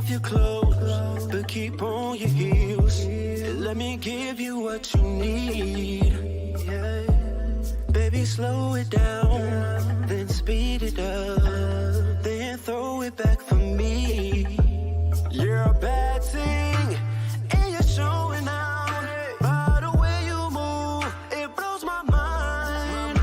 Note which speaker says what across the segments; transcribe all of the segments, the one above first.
Speaker 1: off your clothes, but keep on your heels. And let me give you what you need. Yeah. Baby, slow it down, then speed it up, then throw it back for me. You're a bad thing, and you're showing out. By the way you move, it blows my mind.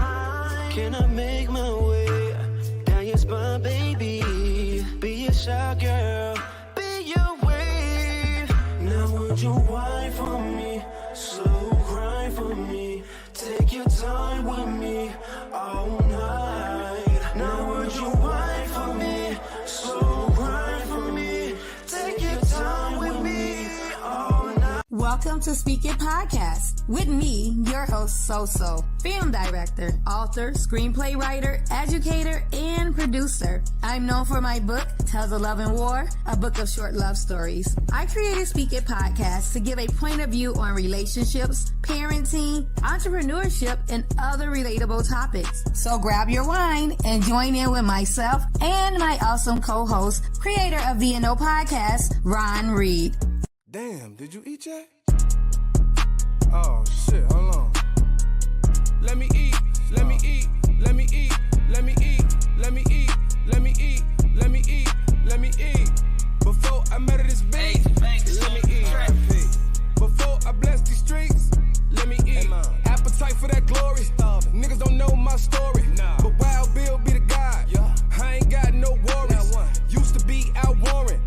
Speaker 1: Can I make my way down your spine, baby? Be a shy girl, be your wave. Now would you whine for me, slow grind for me? Take your time with me all night. Now would you whine for me, slow grind for me? Take your time with me all night.
Speaker 2: Welcome to Speak It Podcast with me, your host, SoSo, film director, author, screenplay writer, educator, and producer. I'm known for my book, Tales of Love and War, a book of short love stories. I created Speak It Podcast to give a point of view on relationships, parenting, entrepreneurship, and other relatable topics. So grab your wine and join in with myself and my awesome co-host, creator of the No Podcast, Ron Reed.
Speaker 3: Damn, did you eat yet? Oh shit, hold on. Let me eat, let me eat, let me eat, let me eat, let me eat, let me eat, let me eat, let me eat. Before I murder this bitch, let me eat. Before I bless these streets, let me eat. Appetite for that glory. Niggas don't know my story, but Wild Bill be the guy. I ain't got no worries. Used to be out warrant,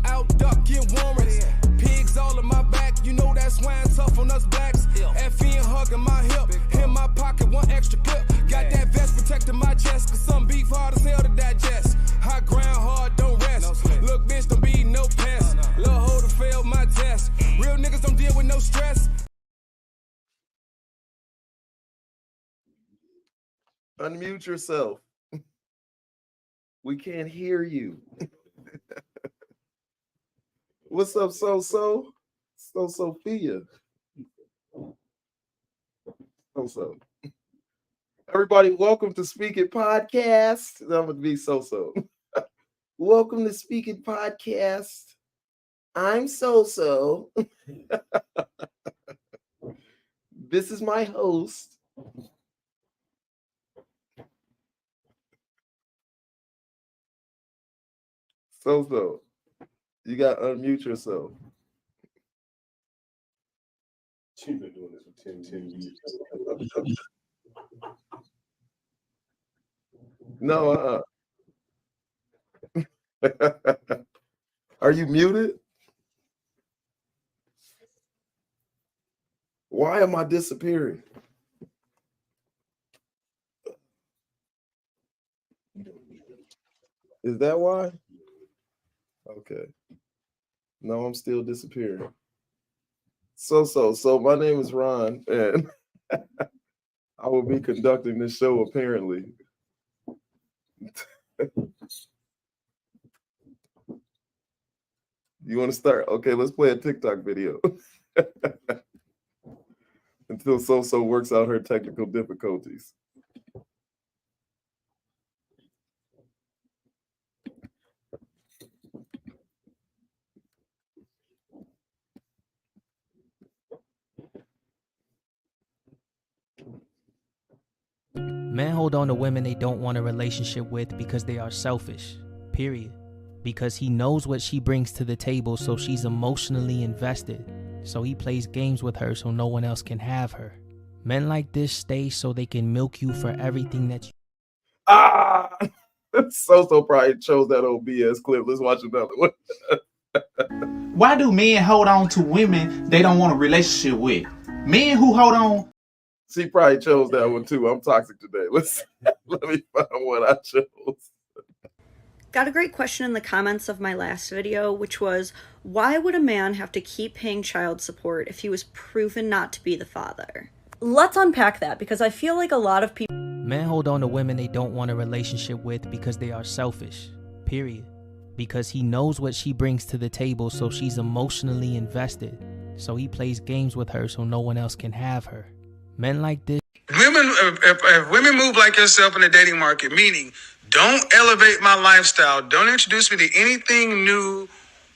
Speaker 3: out duck get warrants. Pigs all in my back, you know that swine tough on us blacks. FN hugging my hip, in my pocket, one extra clip. Got that vest protecting my chest, cause some beef hard as hell to digest. High ground hard, don't rest. Look, bitch, don't be no pest. Lil' holder failed my test. Real niggas don't deal with no stress.
Speaker 4: Unmute yourself. We can't hear you. What's up, SoSo? Sophia. SoSo. Everybody, welcome to Speak It Podcast. I'm going to be SoSo. Welcome to Speak It Podcast. I'm SoSo. This is my host. SoSo, you got to unmute yourself.
Speaker 5: She's been doing this for 10 years.
Speaker 4: No, Are you muted? Why am I disappearing? Is that why? Okay. No, I'm still disappearing. So my name is Ron, and I will be conducting this show apparently. You want to start? Okay, let's play a TikTok video. Until SoSo works out her technical difficulties.
Speaker 6: Men hold on to women they don't want a relationship with because they are selfish, period. Because he knows what she brings to the table, so she's emotionally invested. So he plays games with her so no one else can have her. Men like this stay so they can milk you for everything that you...
Speaker 4: SoSo probably chose that old BS clip. Let's watch another one.
Speaker 7: Why do men hold on to women they don't want a relationship with? Men who hold on...
Speaker 4: She probably chose that one too. I'm toxic today. Let me find what I chose.
Speaker 8: Got a great question in the comments of my last video, which was, why would a man have to keep paying child support if he was proven not to be the father? Let's unpack that, because I feel like a lot of people...
Speaker 6: Men hold on to women they don't want a relationship with because they are selfish, period. Because he knows what she brings to the table, so she's emotionally invested. So he plays games with her so no one else can have her. Men like this.
Speaker 9: If women move like yourself in the dating market, meaning don't elevate my lifestyle, don't introduce me to anything new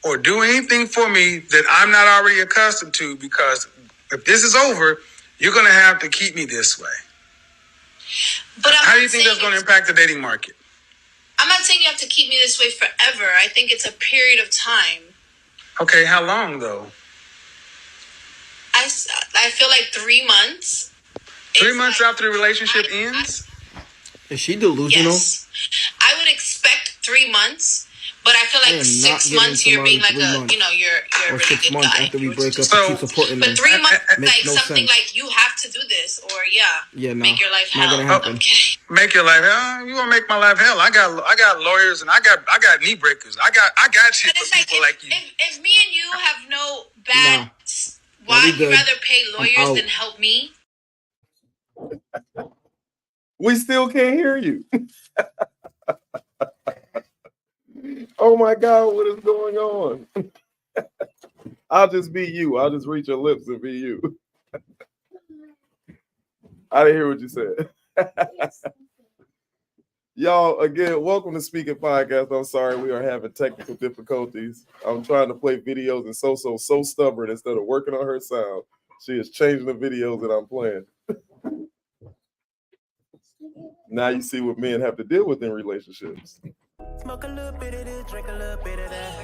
Speaker 9: or do anything for me that I'm not already accustomed to, because if this is over, you're going to have to keep me this way.
Speaker 10: But
Speaker 9: how do you think that's going to impact the dating market?
Speaker 10: I'm not saying you have to keep me this way forever. I think it's a period of time.
Speaker 9: Okay, how long though?
Speaker 10: I feel like 3 months.
Speaker 9: 3 months after the relationship ends?
Speaker 4: Is she delusional?
Speaker 10: Yes. I would expect 3 months, but I feel like 6 months you're being like a, you know, you're a really
Speaker 4: 6
Speaker 10: good
Speaker 4: months
Speaker 10: guy.
Speaker 4: after we break up,
Speaker 9: So-
Speaker 4: keep supporting
Speaker 10: But
Speaker 4: them.
Speaker 10: 3 months, like
Speaker 4: no
Speaker 10: something
Speaker 4: sense.
Speaker 10: like you have to do this, or
Speaker 4: Yeah, no,
Speaker 10: make your life
Speaker 4: not
Speaker 10: hell.
Speaker 4: gonna happen.
Speaker 10: I'm kidding.
Speaker 9: Make your life hell? You want to make my life hell? I got lawyers and I got knee breakers. I got shit
Speaker 10: But
Speaker 9: for
Speaker 10: it's like
Speaker 9: people like you.
Speaker 10: if me and you have no bad, why
Speaker 4: we
Speaker 10: you
Speaker 4: good.
Speaker 10: rather pay
Speaker 4: I'm
Speaker 10: lawyers
Speaker 4: out.
Speaker 10: than help me?
Speaker 4: We still can't hear you. Oh my God, what is going on? I'll just be you. I'll just reach your lips and be you. I didn't hear what you said. Y'all, again, welcome to Speaking Podcast. I'm sorry we are having technical difficulties. I'm trying to play videos and SoSo so stubborn. Instead of working on her sound, she is changing the videos that I'm playing. Now you see what men have to deal with in relationships.
Speaker 1: Smoke a little bit of this, drink a little bit of that.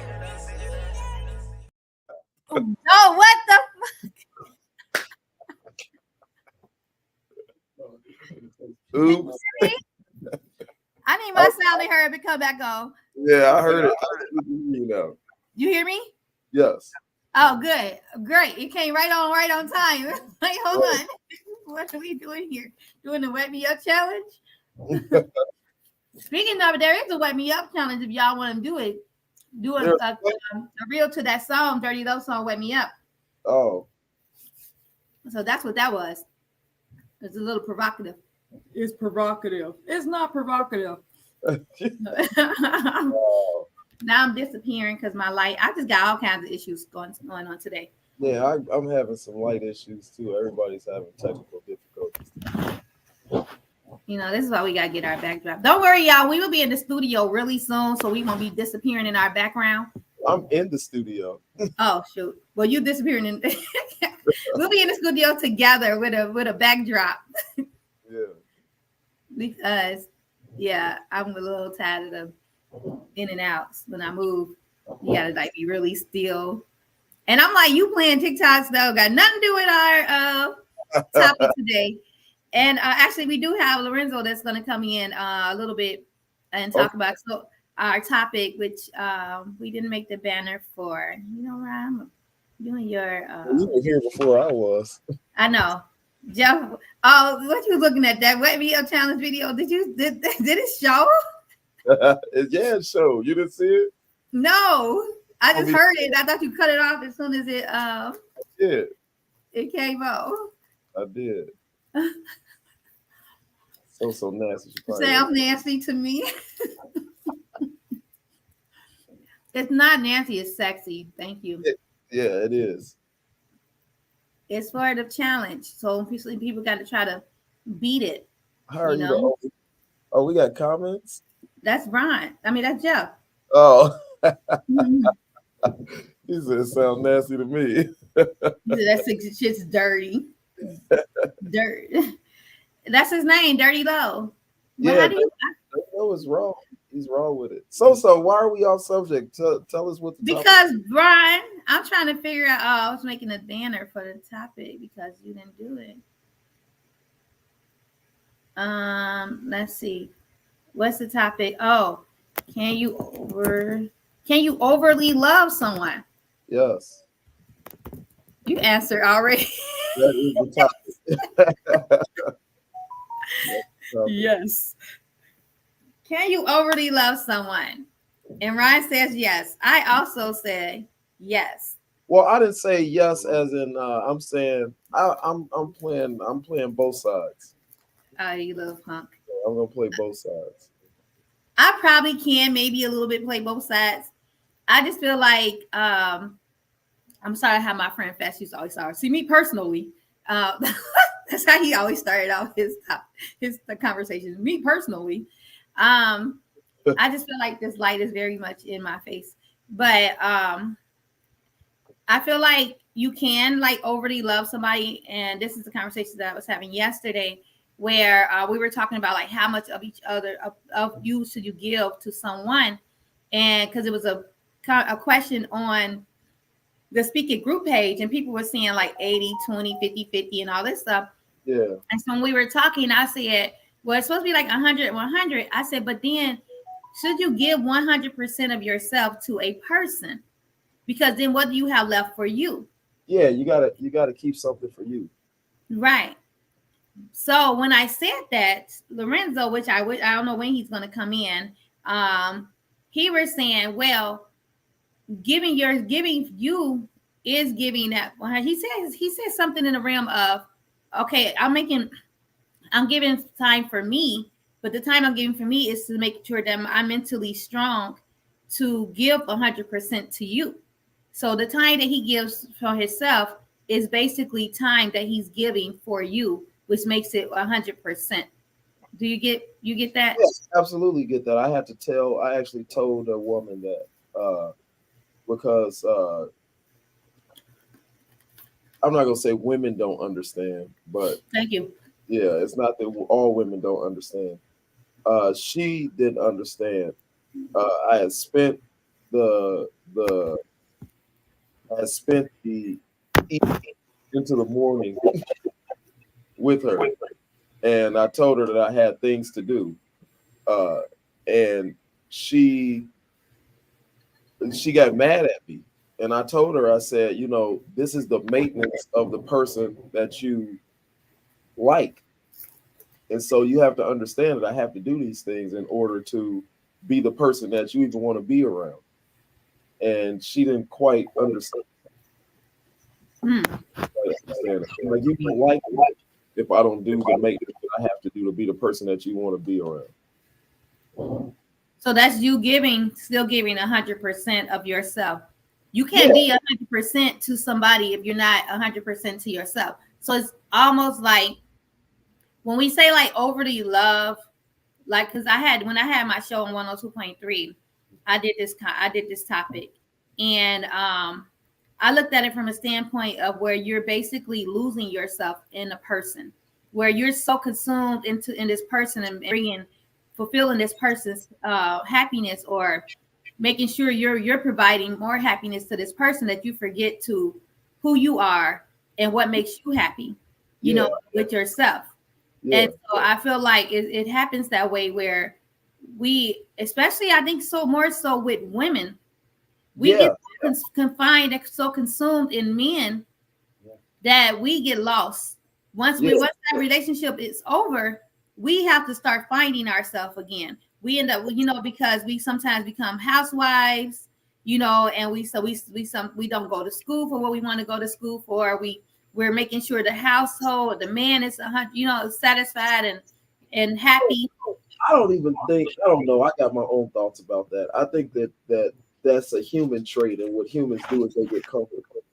Speaker 2: Oh, what the?
Speaker 4: Oops.
Speaker 2: I need my sound to hurry up and come back on.
Speaker 4: Yeah, I heard it. You know.
Speaker 2: You hear me?
Speaker 4: Yes.
Speaker 2: Oh, good. Great. It came right on time. Like, hold on. What are we doing here? Doing the Wet Me Up challenge? Speaking of it, there is a Wet Me Up challenge if y'all want to do it. Do a reel to that song, Dirty Love song, Wet Me Up.
Speaker 4: Oh.
Speaker 2: So that's what that was. It's a little provocative. It's provocative. It's not provocative. Now I'm disappearing because my light. I just got all kinds of issues going on today.
Speaker 4: Yeah, I'm having some light issues too. Everybody's having technical difficulties.
Speaker 2: You know, this is why we gotta get our backdrop. Don't worry, y'all. We will be in the studio really soon, so we won't be disappearing in our background.
Speaker 4: I'm in the studio.
Speaker 2: Oh shoot! Well, you disappearing in. We'll be in the studio together with a backdrop.
Speaker 4: Yeah.
Speaker 2: Because, yeah, I'm a little tired of the in and outs. When I move, you gotta like be really still. And I'm like, you playing TikToks though, got nothing to do with our topic today. And actually, we do have Lorenzo that's going to come in a little bit and talk about our topic, which we didn't make the banner for. You know, Ryan, doing your.
Speaker 4: You were here before I was.
Speaker 2: I know, Jeff. Oh, what you looking at? That Wet Me Up challenge video? Did it show?
Speaker 4: Yeah, it showed. You didn't see it?
Speaker 2: No, I just heard it. I thought you cut it off as soon as it it came out.
Speaker 4: I did. So nasty.
Speaker 2: Sounds nasty to me. It's not nasty, it's sexy. Thank you.
Speaker 4: Yeah, it is.
Speaker 2: It's for the challenge. So people got to try to beat it.
Speaker 4: How are you? Oh, we got comments?
Speaker 2: That's Ron. I mean, that's Jeff.
Speaker 4: Oh. He said it sounds nasty to me.
Speaker 2: That shit's dirty. Dirt. That's his name, Dirty Low. Well,
Speaker 4: Yeah,
Speaker 2: how do you
Speaker 4: know it's wrong. He's wrong with it. So why are we off subject? Tell us what the
Speaker 2: because Brian, I'm trying to figure out. I was making a banner for the topic because you didn't do it. Let's see. What's the topic? Oh, can you overly love someone?
Speaker 4: Yes.
Speaker 2: You answered already.
Speaker 4: That is the topic.
Speaker 2: Yes. Can you overly love someone? And Ryan says yes. I also say yes.
Speaker 4: Well, I didn't say yes as in I'm saying I'm playing both sides.
Speaker 2: Oh, you little punk.
Speaker 4: I'm gonna play both sides.
Speaker 2: I probably can maybe a little bit play both sides. I just feel like I'm sorry how my friend Fest used to always start. See, me personally, that's how he always started out his conversations. Me personally, I just feel like this light is very much in my face.
Speaker 11: but I feel like you can like overly love somebody, and this is the conversation that I was having yesterday, where we were talking about like how much of each other of you should you give to someone, and because it was a question on the Speak It group page, and people were saying like 80, 20, 50, 50, and all this stuff.
Speaker 4: Yeah.
Speaker 11: And so when we were talking, I said, well, it's supposed to be like 100, 100. I said, but then should you give 100% of yourself to a person? Because then what do you have left for you?
Speaker 4: Yeah, you gotta keep something for you.
Speaker 11: Right. So when I said that, Lorenzo, which I don't know when he's gonna come in, he was saying, well, giving you is giving that. He says something in the realm of, okay, I'm giving time for me, but the time I'm giving for me is to make sure that I'm mentally strong to give 100% to you. So the time that he gives for himself is basically time that he's giving for you, which makes it 100%. Do you get that?
Speaker 4: Yes, absolutely get that. I actually told a woman that because I'm not gonna say women don't understand, but
Speaker 11: Thank you.
Speaker 4: yeah, it's not that all women don't understand. She didn't understand. I had spent the evening into the morning with her, and I told her that I had things to do, and she got mad at me. And I told her, I said, this is the maintenance of the person that you like. And so you have to understand that I have to do these things in order to be the person that you even want to be around. And she didn't quite understand. Like, you don't like it if I don't do the maintenance that I have to do to be the person that you want to be around.
Speaker 11: So that's you still giving 100% of yourself. You can't be 100% to somebody if you're not 100% to yourself. So it's almost like when we say like overly love, like, because when I had my show on 102.3, I did this topic, and I looked at it from a standpoint of where you're basically losing yourself in a person, where you're so consumed in this person and fulfilling this person's happiness, or making sure you're providing more happiness to this person, that you forget to who you are and what makes you happy, you know, with yourself. Yeah. And so I feel like it happens that way, where we, especially I think so more so with women, we get confined, so consumed in men that we get lost. Once that relationship is over, we have to start finding ourselves again. We end up, because we sometimes become housewives, and we don't go to school for what we want to go to school for. We're making sure the household, the man is, satisfied and happy.
Speaker 4: I don't know. I got my own thoughts about that. I think that's a human trait, and what humans do is they get comfortable.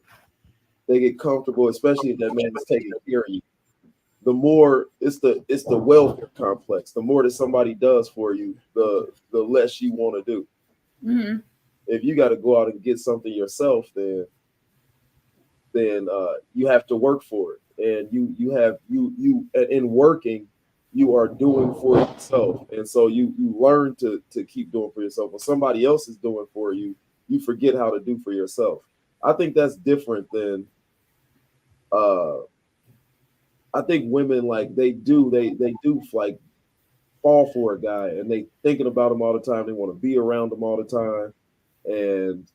Speaker 4: They get comfortable, especially if that man is taking care of you. The more it's the welfare complex. The more that somebody does for you, the less you want to do. Mm-hmm. If you got to go out and get something yourself, then you have to work for it, and you in working, you are doing for yourself, and so you learn to keep doing for yourself. When somebody else is doing for you, you forget how to do for yourself. I think that's different than. I think women, like, they do like fall for a guy, and they thinking about him all the time. They want to be around him all the time, and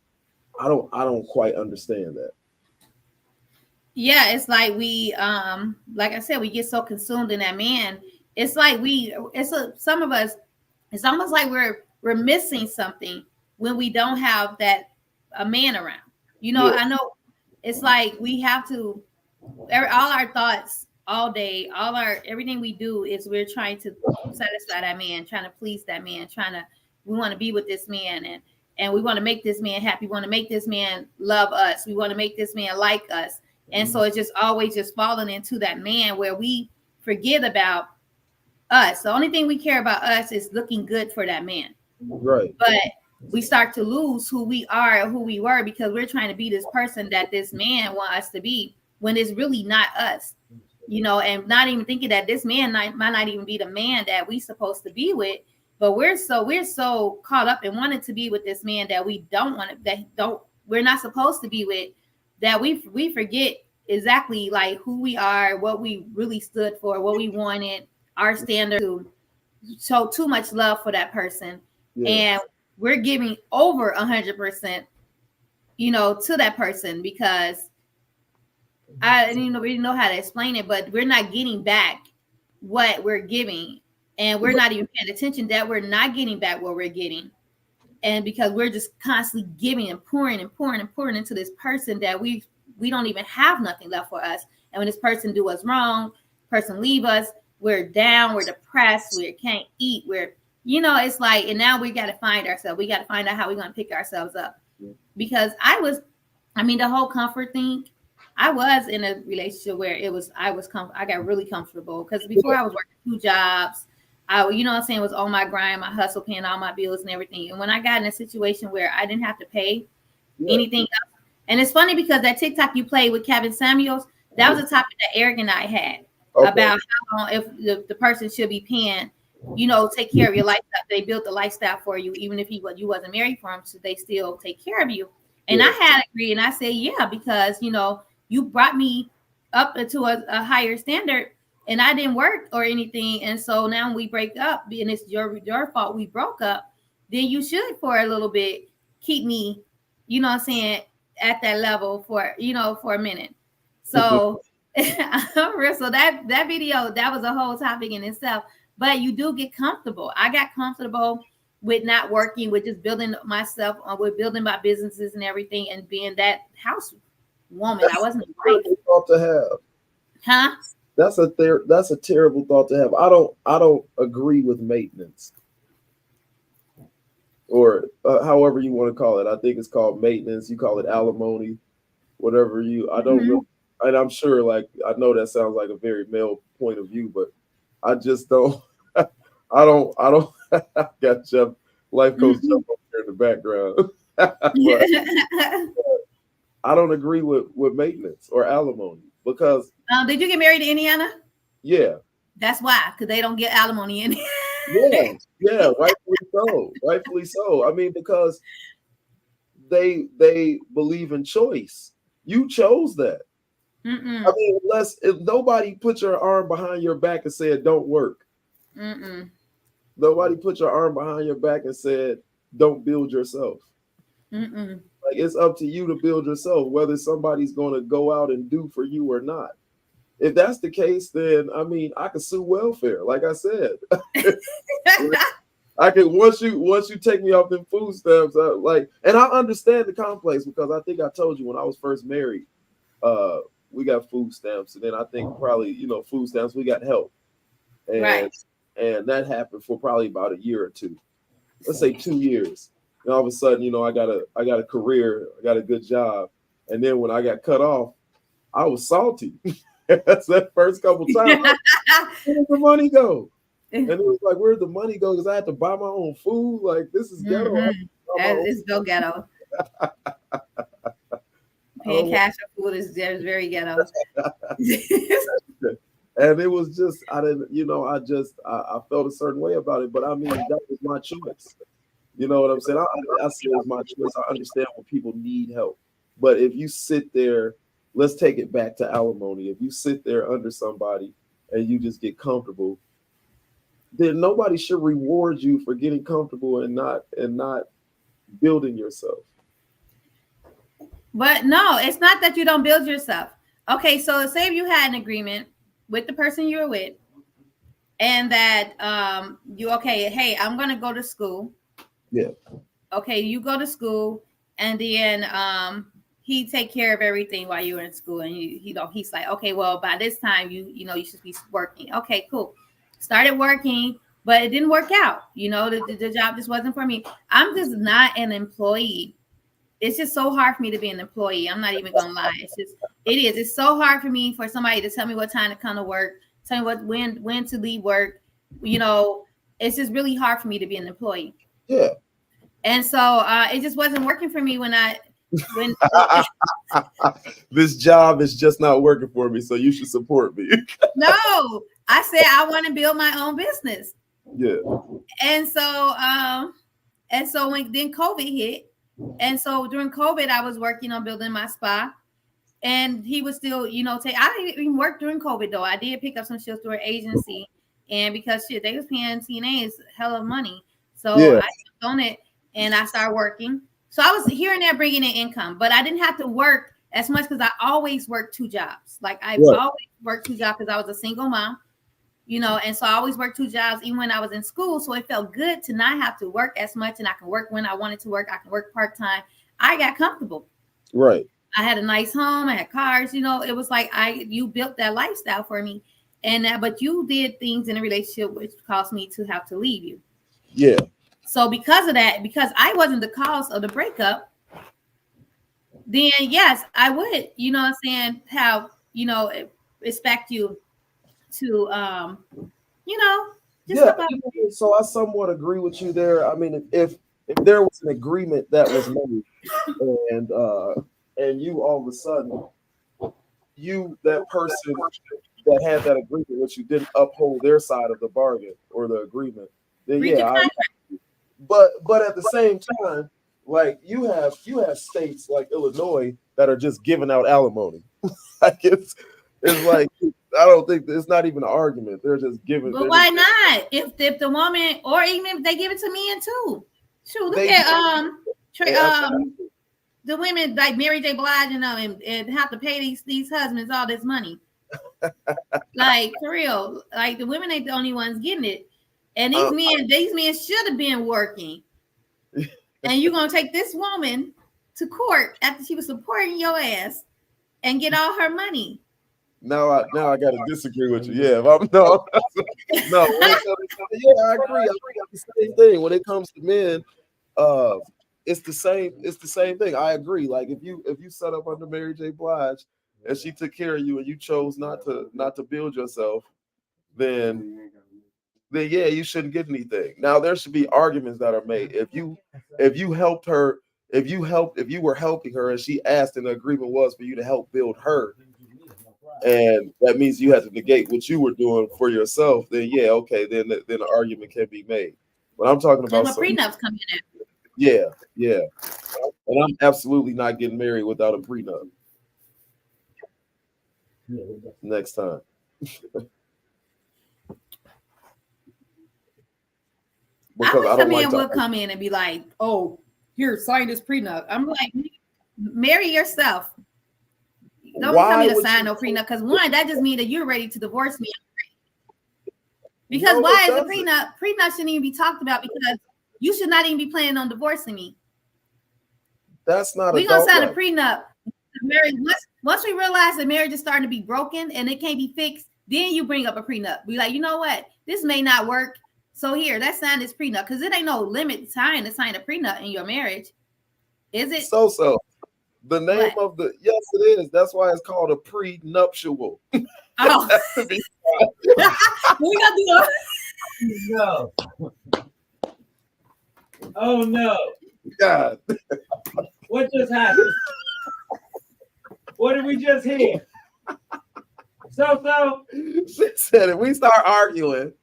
Speaker 4: I don't quite understand that.
Speaker 11: Yeah, it's like we, like I said, we get so consumed in that man. It's like some of us, it's almost like we're missing something when we don't have a man around. I know it's like we have to, all our thoughts all day, everything we do is we're trying to satisfy that man, trying to please that man, we want to be with this man, and we want to make this man happy. We want to make this man love us. We want to make this man like us. And so it's just always just falling into that man, where we forget about us. The only thing we care about us is looking good for that man.
Speaker 4: Right.
Speaker 11: But we start to lose who we are, who we were, because we're trying to be this person that this man wants us to be, when it's really not us, you know, and not even thinking that this man might not even be the man that we supposed to be with. But we're so caught up and wanting to be with this man that we don't want to, we're not supposed to be with, that we forget exactly like who we are, what we really stood for, what we wanted, our standard, to show too much love for that person. And we're giving over 100%, you know, to that person, because I didn't really know how to explain it, but we're not getting back what we're giving, and we're not even paying attention that we're not getting back what we're getting. And because we're just constantly giving and pouring and pouring and pouring into this person that we don't even have nothing left for us. And when this person do us wrong, person leave us, we're down, we're depressed, we can't eat, we're, you know, it's like, and now we got to find ourselves. We got to find out how we're going to pick ourselves up. Because the whole comfort thing, I was in a relationship where I got really comfortable, because before I was working 2 jobs. You know what I'm saying, was on my grind, my hustle, paying all my bills and everything. And when I got in a situation where I didn't have to pay anything else, and it's funny because that TikTok you played with Kevin Samuels, that was a topic that Eric and I had about how if the person should be paying, you know, take care of your lifestyle. They built the lifestyle for you, even if you wasn't married for them, so they still take care of you. And I had to agree, and I said, yeah, because, you know, you brought me up to a higher standard, and I didn't work or anything. And so now we break up, and it's your fault we broke up. Then you should, for a little bit, keep me, you know what I'm saying, at that level for, you know, for a minute. So, so that video, that was a whole topic in itself. But you do get comfortable. I got comfortable with not working, with just building myself, with building my businesses and everything, and being that house woman. I wasn't a wife.
Speaker 4: Thought to have.
Speaker 11: Huh?
Speaker 4: That's a terrible thought to have. I don't agree with maintenance, or however you want to call it. I think it's called maintenance. You call it alimony, whatever you. I don't. Really, and I'm sure, like, I know that sounds like a very male point of view, but I just don't. I don't. Got Jeff, life coach Jeff up there in the background. but I don't agree with maintenance or alimony, because.
Speaker 11: Did you get married in Indiana?
Speaker 4: Yeah.
Speaker 11: That's why, because they don't get alimony in.
Speaker 4: Yeah, rightfully so. I mean, because they believe in choice. You chose that. I mean, if nobody put your arm behind your back and said don't work. Nobody put your arm behind your back and said don't build yourself. Like, it's up to you to build yourself, whether somebody's going to go out and do for you or not. If that's the case, then I mean, I could sue welfare. Like I said, I could once you take me off them food stamps, and I understand the complex, because I think I told you when I was first married, we got food stamps, and then I think probably, you know, food stamps, we got help, and that happened for probably about a year or two, let's say 2 years. And all of a sudden, you know, I got a career, I got a good job, and then when I got cut off, I was salty. That's that first couple times. Where did the money go? And it was like, where'd the money go? Because I had to buy my own food. Like, this is ghetto.
Speaker 11: It's so ghetto. Paying cash for food is very ghetto.
Speaker 4: And it was just, I didn't, you know, I felt a certain way about it. But I mean, that was my choice. You know what I'm saying? I say it was my choice. I understand when people need help. But if you sit there, let's take it back to alimony. If you sit there under somebody and you just get comfortable, then nobody should reward you for getting comfortable and not building yourself.
Speaker 11: But no, it's not that you don't build yourself. Okay, so say if you had an agreement with the person you were with, and that hey, I'm gonna go to school.
Speaker 4: Yeah.
Speaker 11: Okay, you go to school, and then he take care of everything while you were in school, and he's like, okay, well, by this time you should be working. Okay, cool. Started working, but it didn't work out. You know, the job just wasn't for me. I'm just not an employee. It's just so hard for me to be an employee. I'm not even gonna lie. It's so hard for me for somebody to tell me what time to come to work, tell me when to leave work. You know, it's just really hard for me to be an employee.
Speaker 4: Yeah.
Speaker 11: And so it just wasn't working for me when
Speaker 4: this job is just not working for me, so you should support me.
Speaker 11: No, I said I want to build my own business.
Speaker 4: Yeah.
Speaker 11: And so when then COVID hit, and so during COVID I was working on building my spa, and he was still, I didn't even work during COVID though. I did pick up some shifts through an agency, and because they was paying CNAs hell of money, so I jumped on it and I started working. So I was here and there bringing in income, but I didn't have to work as much because I always worked 2 jobs. Like I've always worked 2 jobs because I was a single mom, and so I always worked 2 jobs even when I was in school. So it felt good to not have to work as much, and I can work when I wanted to work. I can work part-time. I got comfortable.
Speaker 4: Right.
Speaker 11: I had a nice home. I had cars. It was like you built that lifestyle for me, but you did things in a relationship which caused me to have to leave you.
Speaker 4: Yeah.
Speaker 11: So because of that, because I wasn't the cause of the breakup, then yes, I would, have, expect you to, just
Speaker 4: so I somewhat agree with you there. I mean, if there was an agreement that was made, and you all of a sudden, that person that had that agreement with you didn't uphold their side of the bargain or the agreement, then but at the same time, like you have states like Illinois that are just giving out alimony. Like it's like I don't think it's not even an argument. They're just giving.
Speaker 11: But why not? If the woman, or even if they give it to men too. Shoot, look at the women like Mary J. Blige and have to pay these husbands all this money. Like for real, like the women ain't the only ones getting it. And these men should have been working. And you're gonna take this woman to court after she was supporting your ass and get all her money.
Speaker 4: Now I got to disagree with you. Yeah, no. Yeah, I agree. The same thing when it comes to men. It's the same. It's the same thing. I agree. Like if you set up under Mary J. Blige and she took care of you and you chose not to build yourself, then yeah, you shouldn't get anything. Now there should be arguments that are made. If you helped her, if you were helping her and she asked and the agreement was for you to help build her, and that means you had to negate what you were doing for yourself, then yeah, okay, then an argument can be made. But I'm talking about
Speaker 11: prenups coming in.
Speaker 4: Yeah. And I'm absolutely not getting married without a prenup. Next time.
Speaker 11: Because I don't like will come in and be like, "Oh, here, sign this prenup." I'm like, marry yourself. Don't tell me to sign no prenup, because one, that just means that you're ready to divorce me. Because why is the prenup? Prenup shouldn't even be talked about, because you should not even be planning on divorcing me.
Speaker 4: That's not.
Speaker 11: We're gonna sign a prenup. Once we realize that marriage is starting to be broken and it can't be fixed, then you bring up a prenup. Be like, you know what? This may not work. So here, let's sign this prenup, because it ain't no limit time to sign a prenup in your marriage, is it?
Speaker 4: So. The name of the yes, it is. That's why it's called a prenuptial.
Speaker 11: Oh, we gonna do
Speaker 12: no. Oh no!
Speaker 4: God,
Speaker 12: what just happened? What did we just hear? So.
Speaker 4: She said if we start arguing,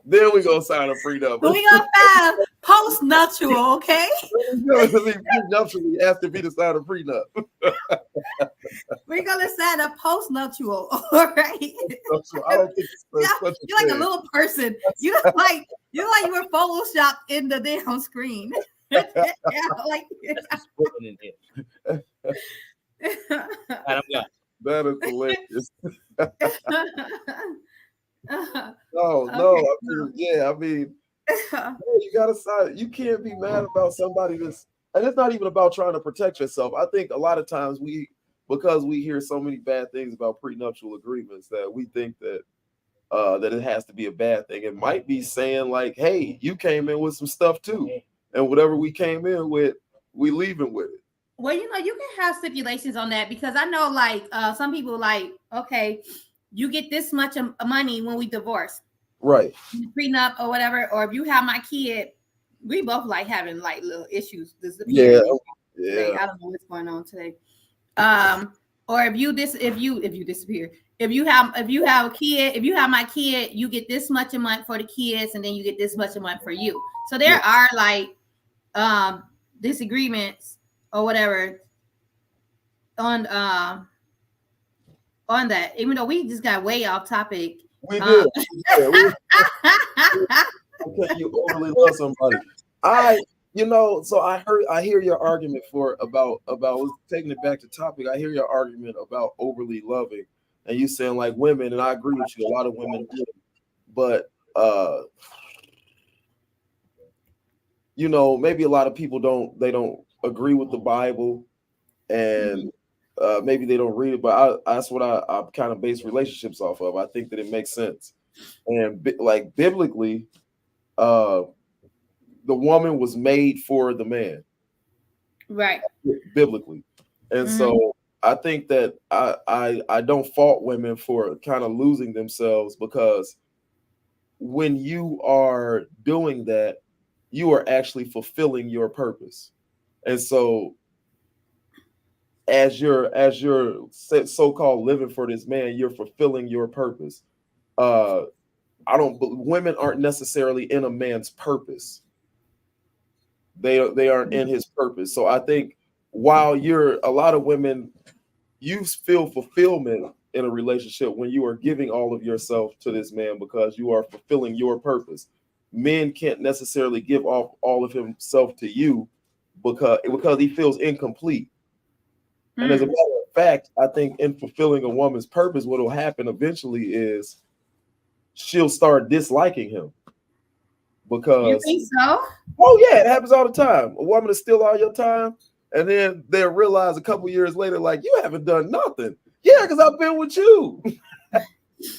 Speaker 4: then we gonna sign a prenup.
Speaker 11: We gonna file post-nuptial, okay?
Speaker 4: Prenuptial, we asked if he to sign a prenup.
Speaker 11: We're gonna sign a post-nuptial, all right?
Speaker 4: I don't think it's
Speaker 11: you're like a little person. You're like you were photoshopped in the damn screen. Like
Speaker 4: that is hilarious. I mean, you gotta sign. You can't be mad about somebody and it's not even about trying to protect yourself. I think a lot of times because we hear so many bad things about prenuptial agreements that we think that it has to be a bad thing. It might be saying like, hey, you came in with some stuff too, and whatever we came in with, we leaving with it.
Speaker 11: Well, you can have stipulations on that, because I know like some people like, okay, you get this much money when we divorce.
Speaker 4: Right.
Speaker 11: Prenup or whatever, or if you have my kid, We both like having like little issues.
Speaker 4: Yeah.
Speaker 11: Today. I don't know what's going on today. Or if you disappear, if you have a kid, if you have my kid, you get this much a month for the kids, and then you get this much a month for you. So there are like disagreements or whatever on that, even though we just got way off topic.
Speaker 4: We did. Okay, you overly love somebody. So I hear your argument about taking it back to topic. I hear your argument about overly loving, and you saying like women, and I agree with you. A lot of women do, but maybe a lot of people don't agree with the Bible, and maybe they don't read it. But that's what I kind of base relationships off of. I think that it makes sense, and like biblically, the woman was made for the man,
Speaker 11: right?
Speaker 4: Biblically, and so I think that I don't fault women for kind of losing themselves, because when you are doing that, you are actually fulfilling your purpose, and so as you're so-called living for this man, you're fulfilling your purpose. Women aren't necessarily in a man's purpose. They aren't in his purpose. So I think while a lot of women, you feel fulfillment in a relationship when you are giving all of yourself to this man, because you are fulfilling your purpose. Men can't necessarily give off all of himself to you because he feels incomplete. And as a matter of fact, I think in fulfilling a woman's purpose, what will happen eventually is she'll start disliking him. Because
Speaker 11: you think so?
Speaker 4: Oh yeah, it happens all the time. A woman will steal all your time, and then they'll realize a couple years later, like, you haven't done nothing. Yeah, because I've been with you.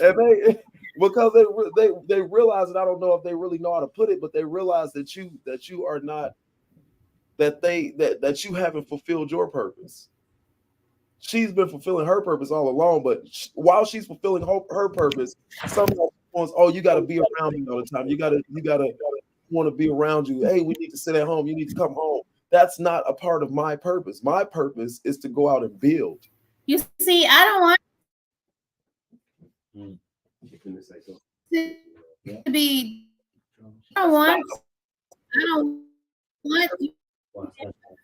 Speaker 4: And because they realize, and I don't know if they really know how to put it, but they realize that you are not, that you haven't fulfilled your purpose. She's been fulfilling her purpose all along, but while she's fulfilling her purpose, sometimes you got to be around me all the time. You gotta want to be around you. Hey, we need to sit at home. You need to come home. That's not a part of my purpose. My purpose is to go out and build.
Speaker 11: You see, I don't want to be. I don't want to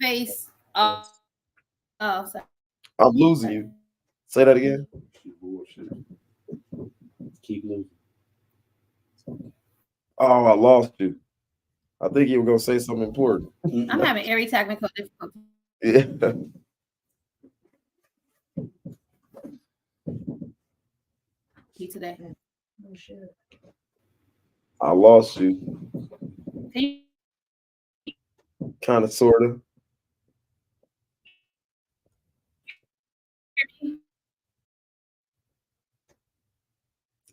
Speaker 11: face. Oh, sorry.
Speaker 4: I'm losing you. Say that again.
Speaker 5: Keep losing.
Speaker 4: Oh, I lost you. I think you were going to say something important.
Speaker 11: I'm having every technical difficulty.
Speaker 4: Yeah.
Speaker 11: Today.
Speaker 4: I lost you. Kind of, sort of.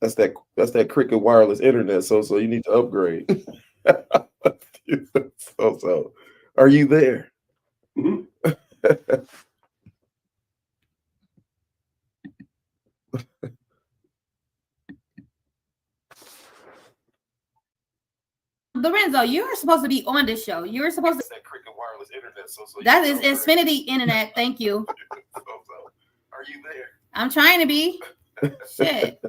Speaker 4: That's that Cricket wireless internet. So you need to upgrade. So are you there?
Speaker 5: Mm-hmm.
Speaker 11: Lorenzo, you're supposed to be on this show. You're supposed to.
Speaker 4: That Cricket wireless internet. So
Speaker 11: that is Xfinity internet. Thank you.
Speaker 4: Are you there?
Speaker 11: I'm trying to be. Shit.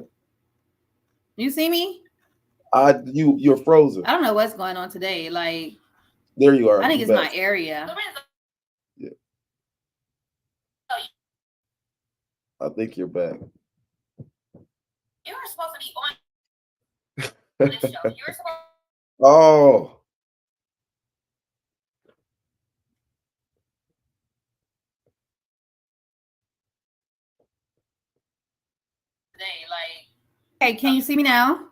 Speaker 11: You see me?
Speaker 4: You're frozen.
Speaker 11: I don't know what's going on today. Like,
Speaker 4: there you are.
Speaker 11: I think it's my area.
Speaker 4: Yeah. I think you're back.
Speaker 11: You were supposed to be on this show. You were supposed.
Speaker 4: Oh.
Speaker 11: Today, like. Hey, can you see me now?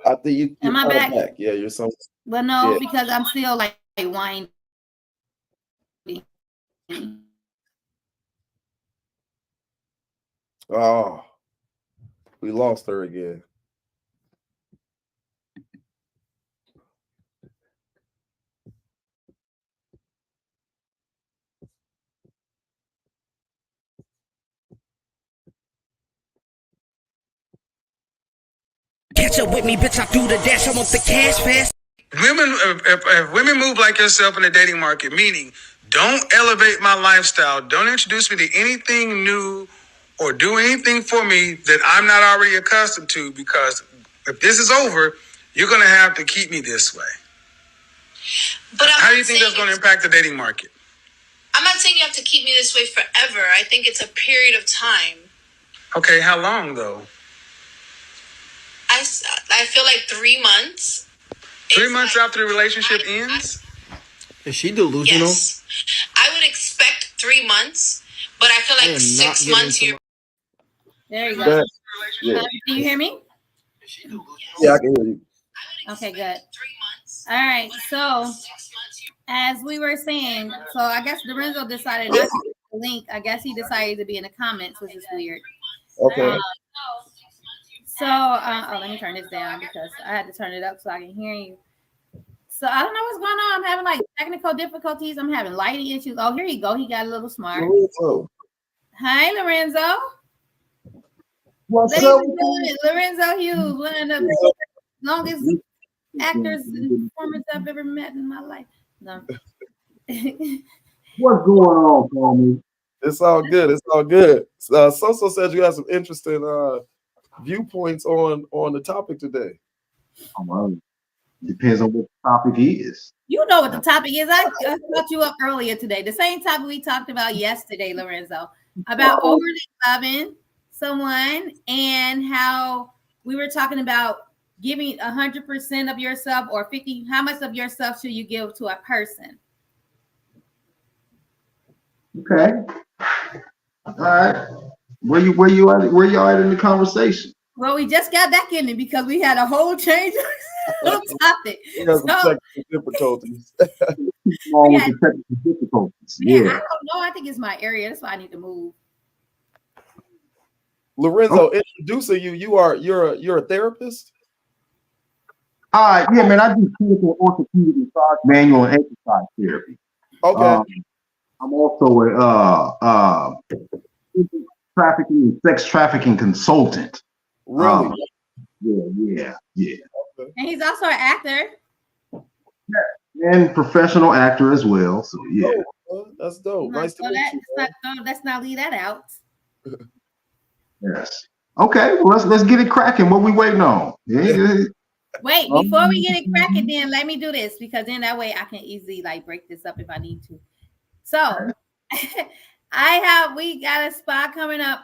Speaker 4: I think you.
Speaker 11: Am I back?
Speaker 4: Yeah, you're some.
Speaker 11: Well, no, because I'm still like winding.
Speaker 4: Oh, we lost her again.
Speaker 13: Catch up with me, bitch. I do the dash. I want the cash fast.
Speaker 9: If women move like yourself in the dating market, meaning don't elevate my lifestyle, don't introduce me to anything new or do anything for me that I'm not already accustomed to, because if this is over, you're going to have to keep me this way.
Speaker 10: But
Speaker 9: how do you think that's going to impact the dating market?
Speaker 10: I'm not saying you have to keep me this way forever. I think it's a period of time.
Speaker 9: Okay, how long though?
Speaker 10: I feel like 3 months.
Speaker 9: 3 months after the relationship ends?
Speaker 13: Is she delusional?
Speaker 10: Yes. I would expect 3 months, but I feel like 6 months you're...
Speaker 11: There you go.
Speaker 4: Yeah.
Speaker 11: Can you hear me?
Speaker 4: Yeah, I can hear you.
Speaker 11: Okay, good. All right. So, as we were saying, so I guess Lorenzo decided not to get the link. I guess he decided to be in the comments, which is weird.
Speaker 4: Okay.
Speaker 11: Let me turn this down because I had to turn it up so I can hear you. So I don't know what's going on. I'm having like technical difficulties. I'm having lighting issues. Oh, here you go. He got a little smart.
Speaker 4: Lorenzo.
Speaker 11: Hi, Lorenzo.
Speaker 4: What's
Speaker 11: Ladies
Speaker 4: up?
Speaker 11: and gentlemen, Lorenzo Hughes, one of the longest actors and performers I've ever met in my life. No.
Speaker 14: What's going on, Tommy?
Speaker 4: It's all good. It's all good. SoSo said you have some interesting viewpoints on the topic today.
Speaker 14: Well, depends on what the topic is.
Speaker 11: You know what the topic is. I brought you up earlier today. The same topic we talked about yesterday, Lorenzo, about overly loving someone and how we were talking about giving 100% of yourself or 50. How much of yourself should you give to a person?
Speaker 14: Okay. All right. Where y'all at in the conversation?
Speaker 11: Well, we just got back in it because we had a whole change of topic.
Speaker 4: We have some technical difficulties.
Speaker 14: Wrong with the technical difficulties.
Speaker 11: Yeah, I
Speaker 14: Yeah.
Speaker 11: don't know. I think it's my area. That's why I need to move.
Speaker 4: Lorenzo, introducing you, you're a therapist?
Speaker 14: Yeah, man, I do clinical orthopedic massage, manual, and exercise therapy.
Speaker 4: Okay.
Speaker 14: I'm also a sex trafficking consultant.
Speaker 4: Really?
Speaker 14: Yeah.
Speaker 11: And he's also an actor.
Speaker 14: And professional actor as well. So yeah.
Speaker 4: That's dope. Nice to meet you.
Speaker 11: Let's not leave that out.
Speaker 14: Yes. Okay, well let's get it cracking. What we waiting on? Yeah.
Speaker 11: Wait, before we get it cracking, then let me do this because then that way I can easily like break this up if I need to. So we got a spa coming up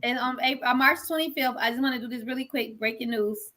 Speaker 11: and on March 25th. I just want to do this really quick breaking news.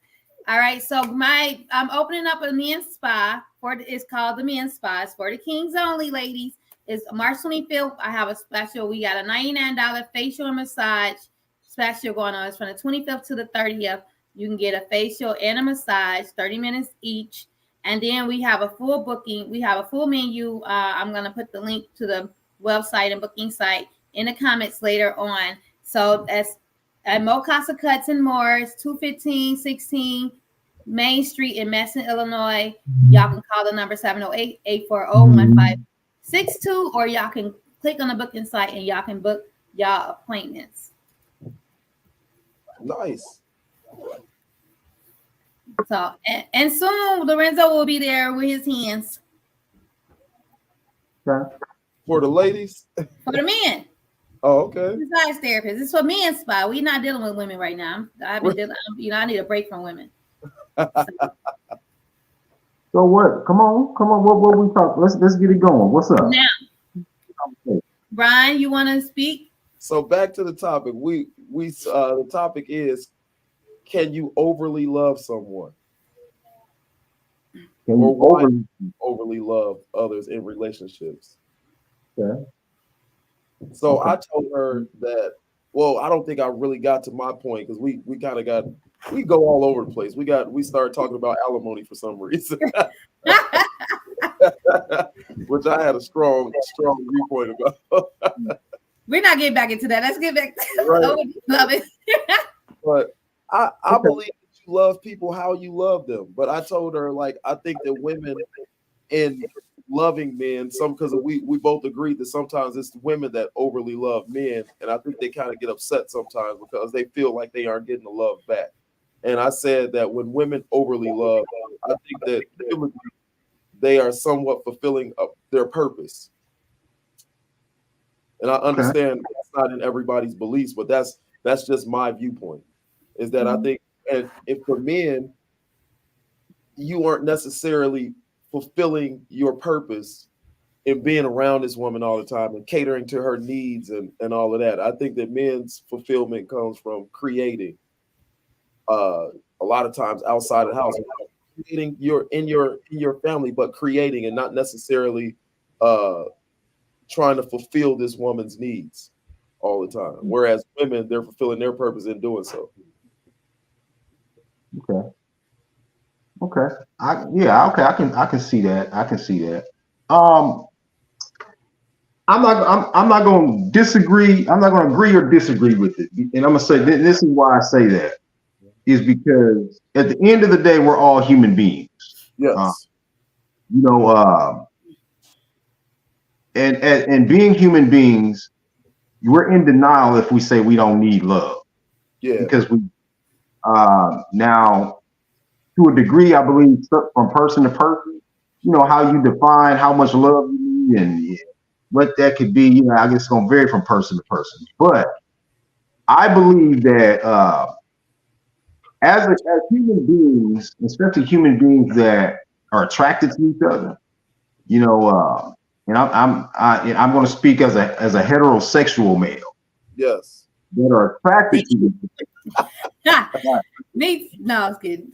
Speaker 11: All right, so I'm opening up a men's spa it's called the men's spa. It's for the kings only, ladies. It's March 25th. I have a special. We got a $99 facial and massage special going on. It's from the 25th to the 30th. You can get a facial and a massage, 30 minutes each. And then we have a full booking. We have a full menu. I'm going to put the link to the website and booking site in the comments later on. So that's at Mo Casa Cuts and More. It's 215-16 Main Street in Messon, Illinois. Y'all can call the number 708-840-1562, or y'all can click on the booking site and y'all can book y'all appointments.
Speaker 4: Nice.
Speaker 11: So, and soon Lorenzo will be there with his hands.
Speaker 14: Okay.
Speaker 4: For the ladies?
Speaker 11: For the men.
Speaker 4: Oh, okay.
Speaker 11: Massage therapist. It's for men's spa. We're not dealing with women right now. I need a break from women.
Speaker 14: So what? Come on. What we talk? Let's get it going. What's up?
Speaker 11: Now, Brian, you want to speak?
Speaker 4: So back to the topic. The topic is, can you overly love someone?
Speaker 14: Can you
Speaker 4: overly love others in relationships?
Speaker 14: Okay.
Speaker 4: So I told her that, well, I don't think I really got to my point because we kind of we go all over the place. We started talking about alimony for some reason. Which I had a strong viewpoint about.
Speaker 11: We're not getting back into that. Let's get back to love it.
Speaker 4: But I believe that you love people how you love them. But I told her, like, I think that women in loving men, because we both agreed that sometimes it's women that overly love men, and I think they kind of get upset sometimes because they feel like they aren't getting the love back. And I said that when women overly love, I think that they are somewhat fulfilling their purpose. And I understand that's not in everybody's beliefs, but that's just my viewpoint. Is that I think, and if for men, you aren't necessarily fulfilling your purpose in being around this woman all the time and catering to her needs and all of that. I think that men's fulfillment comes from creating. A lot of times outside of the house, creating in your family, but creating and not necessarily trying to fulfill this woman's needs all the time. Whereas women, they're fulfilling their purpose in doing so.
Speaker 14: Okay. I can see that. I'm not going to disagree. I'm not going to agree or disagree with it. And I'm going to say this is why I say that is because at the end of the day, we're all human beings.
Speaker 4: Yes.
Speaker 14: And being human beings, we're in denial if we say we don't need love.
Speaker 4: Yeah.
Speaker 14: Because we now, to a degree, I believe from person to person, how you define how much love you need and what that could be, I guess it's going to vary from person to person. But I believe that as human beings, especially human beings that are attracted to each other, and I'm going to speak as a heterosexual male.
Speaker 4: Yes.
Speaker 14: That are attracted to each other.
Speaker 11: No, I was kidding.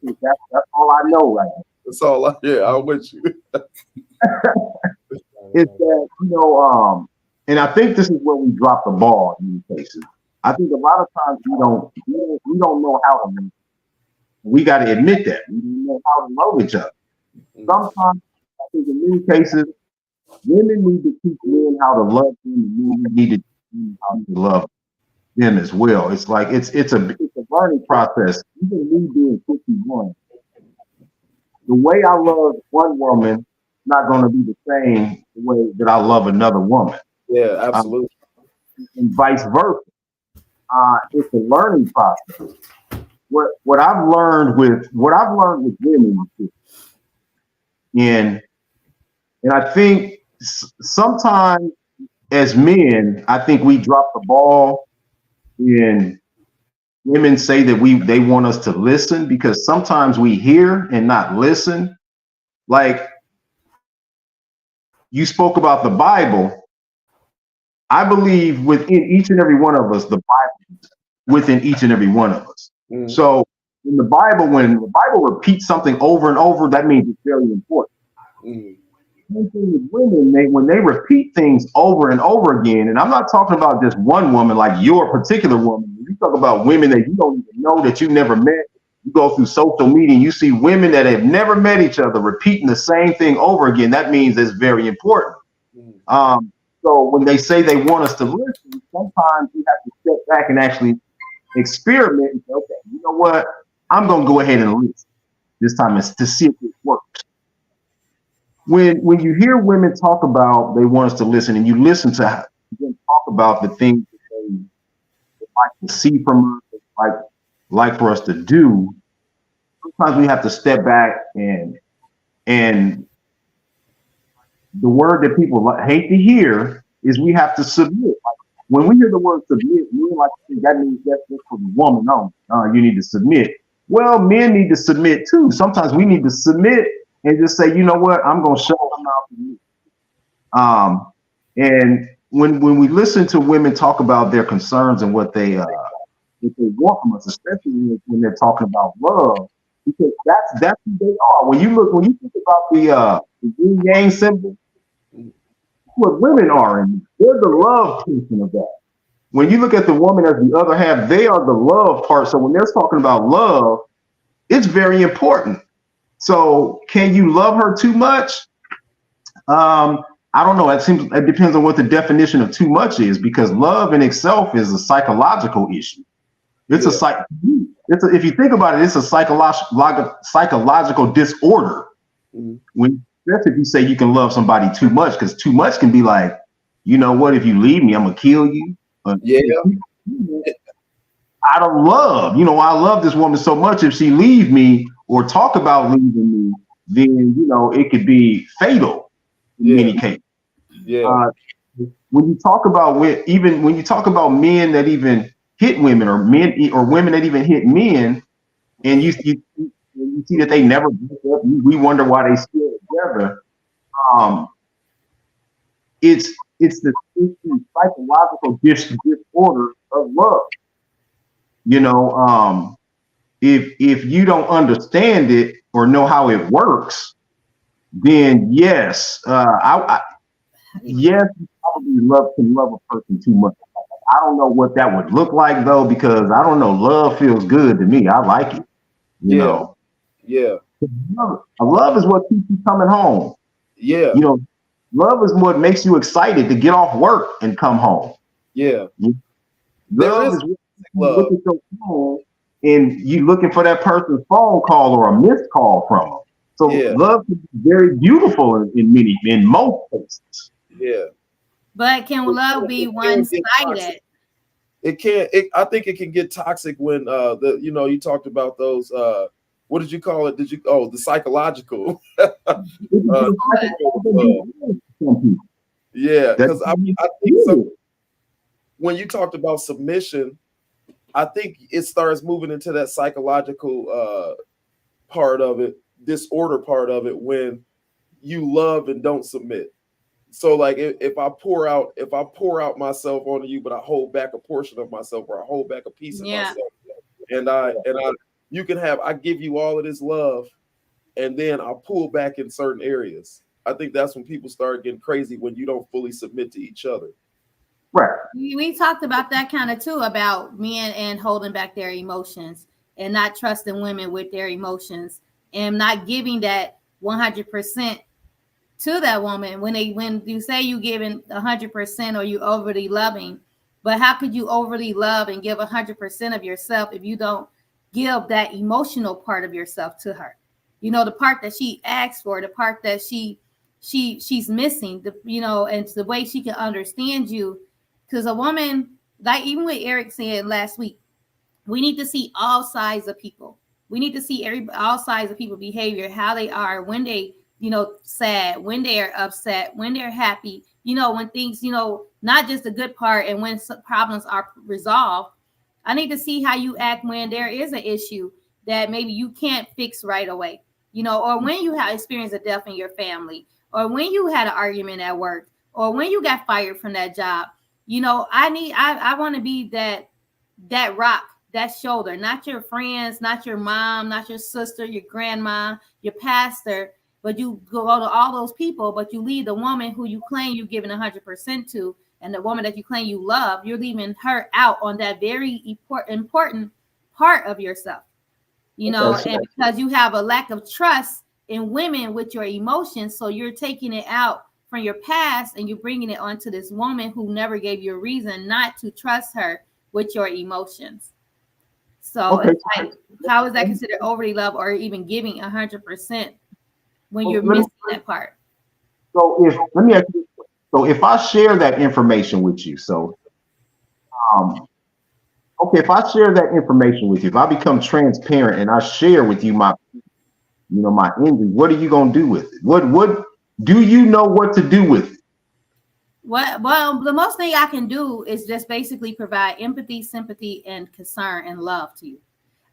Speaker 14: That's all I know right now.
Speaker 4: That's all I'm with you.
Speaker 14: It's that, and I think this is where we drop the ball in these cases. I think a lot of times we don't know how to love. We got to admit that. We don't know how to love each other. Sometimes, I think in many cases, women need to teach men how to love them, and men need to teach them how to love them as well. It's like it's a learning process. Even me being 51, the way I love one woman is not going to be the same way that I love another woman.
Speaker 4: Yeah, absolutely.
Speaker 14: And vice versa. It's a learning process. What I've learned with women is, and I think sometimes as men, I think we drop the ball and women say that they want us to listen, because sometimes we hear and not listen. Like you spoke about the Bible. I believe within each and every one of us, the Bible is within each and every one of us. So in the Bible, when the Bible repeats something over and over, that means it's very important. Same thing with women, when they repeat things over and over again, and I'm not talking about just one woman like your particular woman. You talk about women that you don't even know, that you never met. You go through social media and you see women that have never met each other repeating the same thing over again. That means it's very important. So when they say they want us to listen, sometimes we have to step back and actually experiment and say, okay, you know what? I'm going to go ahead and listen this time to see if it works. When you hear women talk about they want us to listen, and you listen to them talk about the things that they like to see from us, like for us to do, sometimes we have to step back and the word that people hate to hear is we have to submit. Like when we hear the word submit, we like to think that means that's just for the woman only. You need to submit. Well, men need to submit too. Sometimes we need to submit and just say, you know what, I'm going to show them out for you. And when we listen to women talk about their concerns and what they want from us, especially when they're talking about love, because that's who they are. When you think about the yin yang symbol, what women are, and they're the love portion of that. When you look at the woman as the other half, they are the love part. So when they're talking about love, it's very important. So can you love her too much? I don't know. It depends on what the definition of too much is, because love in itself is a psychological issue. It's if you think about it, it's a psychological disorder. Especially if you say you can love somebody too much, because too much can be like, you know what, if you leave me, I'm gonna kill you. I out of love. You know, I love this woman so much. If she leave me or talk about leaving me, then, you know, it could be fatal in many cases.
Speaker 4: Yeah.
Speaker 14: When you talk about when you talk about men that even hit women, or men or women that even hit men, and you see that they never break up, we wonder why they still together. It's the psychological disorder of love. You know, if you don't understand it or know how it works, then yes, yes, you probably can love a person too much. I don't know what that would look like though, because I don't know. Love feels good to me. I like it. You know.
Speaker 4: Yeah.
Speaker 14: Love is what keeps you coming home.
Speaker 4: Yeah.
Speaker 14: You know, love is what makes you excited to get off work and come home.
Speaker 4: Yeah.
Speaker 14: Love is what you look at your phone and you looking for that person's phone call or a missed call from them. So love is very beautiful in most cases.
Speaker 4: Yeah.
Speaker 11: But can love be one-sided?
Speaker 4: It can. I think it can get toxic when you talked about those. What did you call it? The psychological? Yeah, because I think when you talked about submission, I think it starts moving into that psychological part of it, disorder part of it, when you love and don't submit. So like if I pour out myself onto you, but I hold back a portion of myself, or I hold back a piece of myself, and I give you all of this love, and then I'll pull back in certain areas. I think that's when people start getting crazy, when you don't fully submit to each other.
Speaker 14: Right.
Speaker 11: We talked about that kind of too, about men and holding back their emotions and not trusting women with their emotions and not giving that 100% to that woman. When you say you giving 100% or you overly loving, but how could you overly love and give 100% of yourself if you don't give that emotional part of yourself to her? You know, the part that she asked for, the part that she's missing, and the way she can understand you. Because a woman, like even what Eric said last week, we need to see all sides of people. We need to see all sides of people's behavior, how they are when they, sad, when they're upset, when they're happy, when things, not just the good part, and when problems are resolved. I need to see how you act when there is an issue that maybe you can't fix right away, or when you have experienced a death in your family, or when you had an argument at work, or when you got fired from that job. I want to be that rock, that shoulder, not your friends, not your mom, not your sister, your grandma, your pastor, but you go to all those people, but you leave the woman who you claim you're giving 100% to, and the woman that you claim you love, you're leaving her out on that very important part of yourself, and because you have a lack of trust in women with your emotions, so you're taking it out from your past and you're bringing it onto this woman who never gave you a reason not to trust her with your emotions. So it's like, how is that considered overly love or even giving 100% when you're missing that part?
Speaker 14: So let me ask you, so if I share that information with you, if I share that information with you, if I become transparent and I share with you my injury, what are you gonna do with it? What do you know what to do with it?
Speaker 11: Well, the most thing I can do is just basically provide empathy, sympathy, and concern and love to you.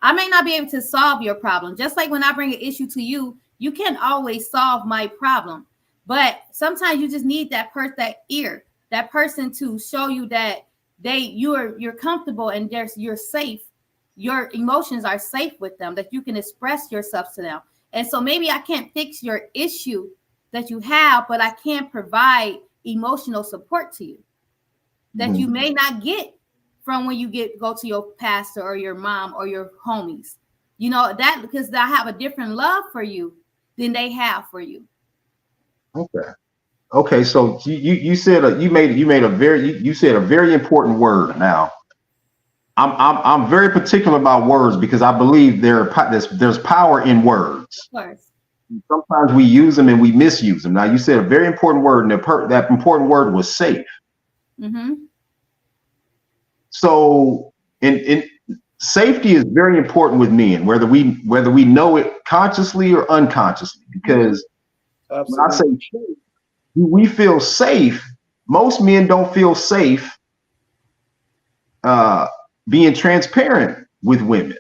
Speaker 11: I may not be able to solve your problem. Just like when I bring an issue to you, you can't always solve my problem. But sometimes you just need that ear, that person to show you that you're comfortable and you're safe. Your emotions are safe with them, that you can express yourself to them. And so maybe I can't fix your issue that you have, but I can provide emotional support to you that you may not get from when you go to your pastor or your mom or your homies. That because I have a different love for you than they have for you.
Speaker 14: Okay. So you said you said a very important word. Now, I'm very particular about words because I believe there's power in words.
Speaker 11: Of course.
Speaker 14: Sometimes we use them and we misuse them. Now, you said a very important word, and that important word was safe.
Speaker 11: Mm-hmm.
Speaker 14: So, and safety is very important with men, whether we know it consciously or unconsciously. Because when I say safe, do we feel safe? Most men don't feel safe being transparent with women.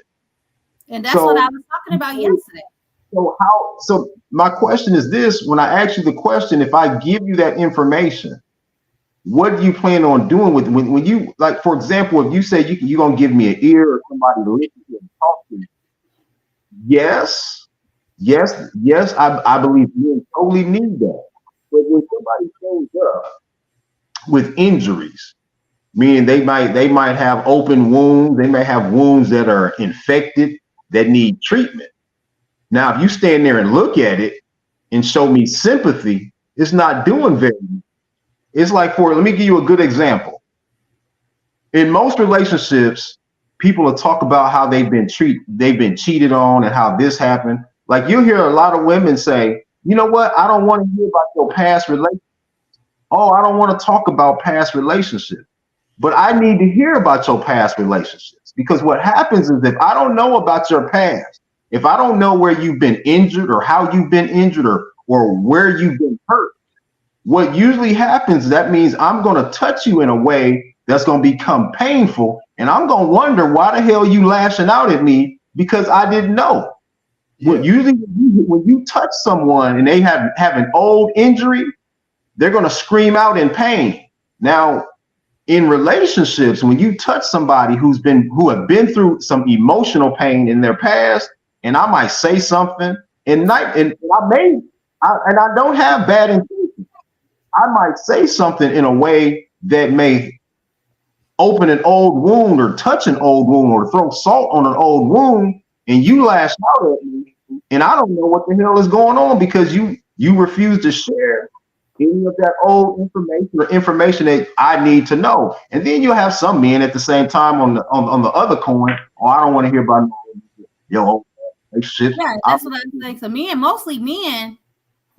Speaker 11: And that's what I was talking about yesterday.
Speaker 14: So my question is this: when I ask you the question, if I give you that information, what do you plan on doing with when you, like, for example, if you say you're gonna give me an ear or somebody to listen to and talk to me? Yes, I believe men totally need that. But when somebody shows up with injuries, meaning they might have open wounds, they may have wounds that are infected that need treatment. Now, if you stand there and look at it and show me sympathy, it's not doing very much. It's like, let me give you a good example. In most relationships, people will talk about how they've been cheated on and how this happened. Like, you'll hear a lot of women say, you know what? I don't want to hear about your past relationship. Oh, I don't want to talk about past relationships. But I need to hear about your past relationships, because what happens is, if I don't know about your past, if I don't know where you've been injured or how you've been injured or where you've been hurt, what usually happens, that means I'm going to touch you in a way that's going to become painful. And I'm going to wonder why the hell you lashing out at me, because I didn't know. Yeah. Well, usually when you touch someone and they have an old injury, they're going to scream out in pain. Now, in relationships, when you touch somebody who have been through some emotional pain in their past, and I might say something, and I don't have bad intentions. I might say something in a way that may open an old wound or touch an old wound or throw salt on an old wound, and you lash out at me, and I don't know what the hell is going on, because you refuse to share any of that old information or information that I need to know. And then you'll have some men at the same time on the other coin. Oh, I don't want to hear about your old relationship.
Speaker 11: Yeah, that's what I'm saying. So mostly men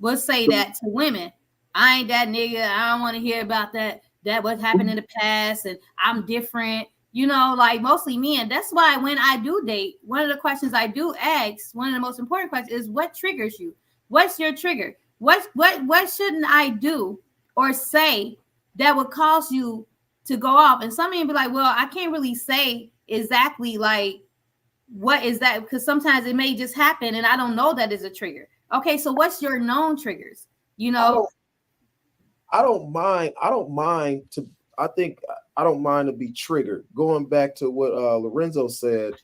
Speaker 11: will say that to women. I ain't that nigga. I don't want to hear about that what happened in the past, and I'm different. You know, like, mostly men. That's why when I do date, one of the questions I do ask, one of the most important questions, is what triggers you? What's your trigger? What shouldn't I do or say that would cause you to go off? And some men be like, well, I can't really say exactly like what is that, because sometimes it may just happen and I don't know that is a trigger. Okay, so what's your known triggers? You know,
Speaker 4: I don't mind to be triggered. Going back to what Lorenzo said,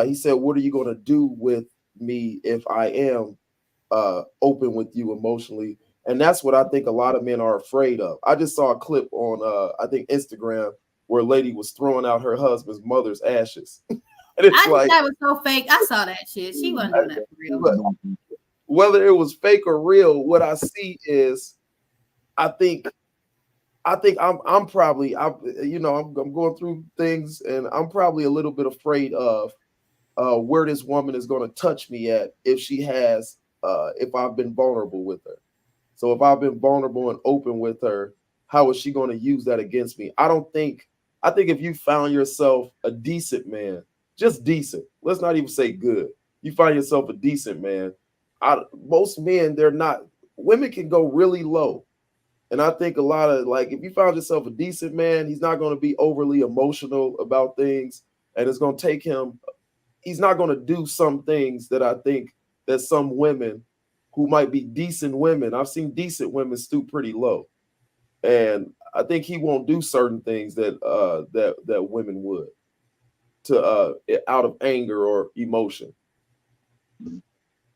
Speaker 4: he said, what are you going to do with me if I am open with you emotionally? And that's what I think a lot of men are afraid of. I just saw a clip on I think Instagram where a lady was throwing out her husband's mother's ashes. And it's
Speaker 11: I think that was so fake. I saw that shit. She wasn't doing that for real.
Speaker 4: Whether it was fake or real, what I see is, I think I'm probably I'm going through things, and I'm probably a little bit afraid of where this woman is going to touch me at if I've been vulnerable with her. So if I've been vulnerable and open with her, how is she going to use that against me? I think if you found yourself a decent man, just decent, let's not even say good, you find yourself a decent man, most men, women can go really low. And I think a lot of, like, if you found yourself a decent man, he's not going to be overly emotional about things, and it's going to take him, he's not going to do some things that I think that some women who might be decent women, I've seen decent women stoop pretty low. And I think he won't do certain things that women would out of anger or emotion.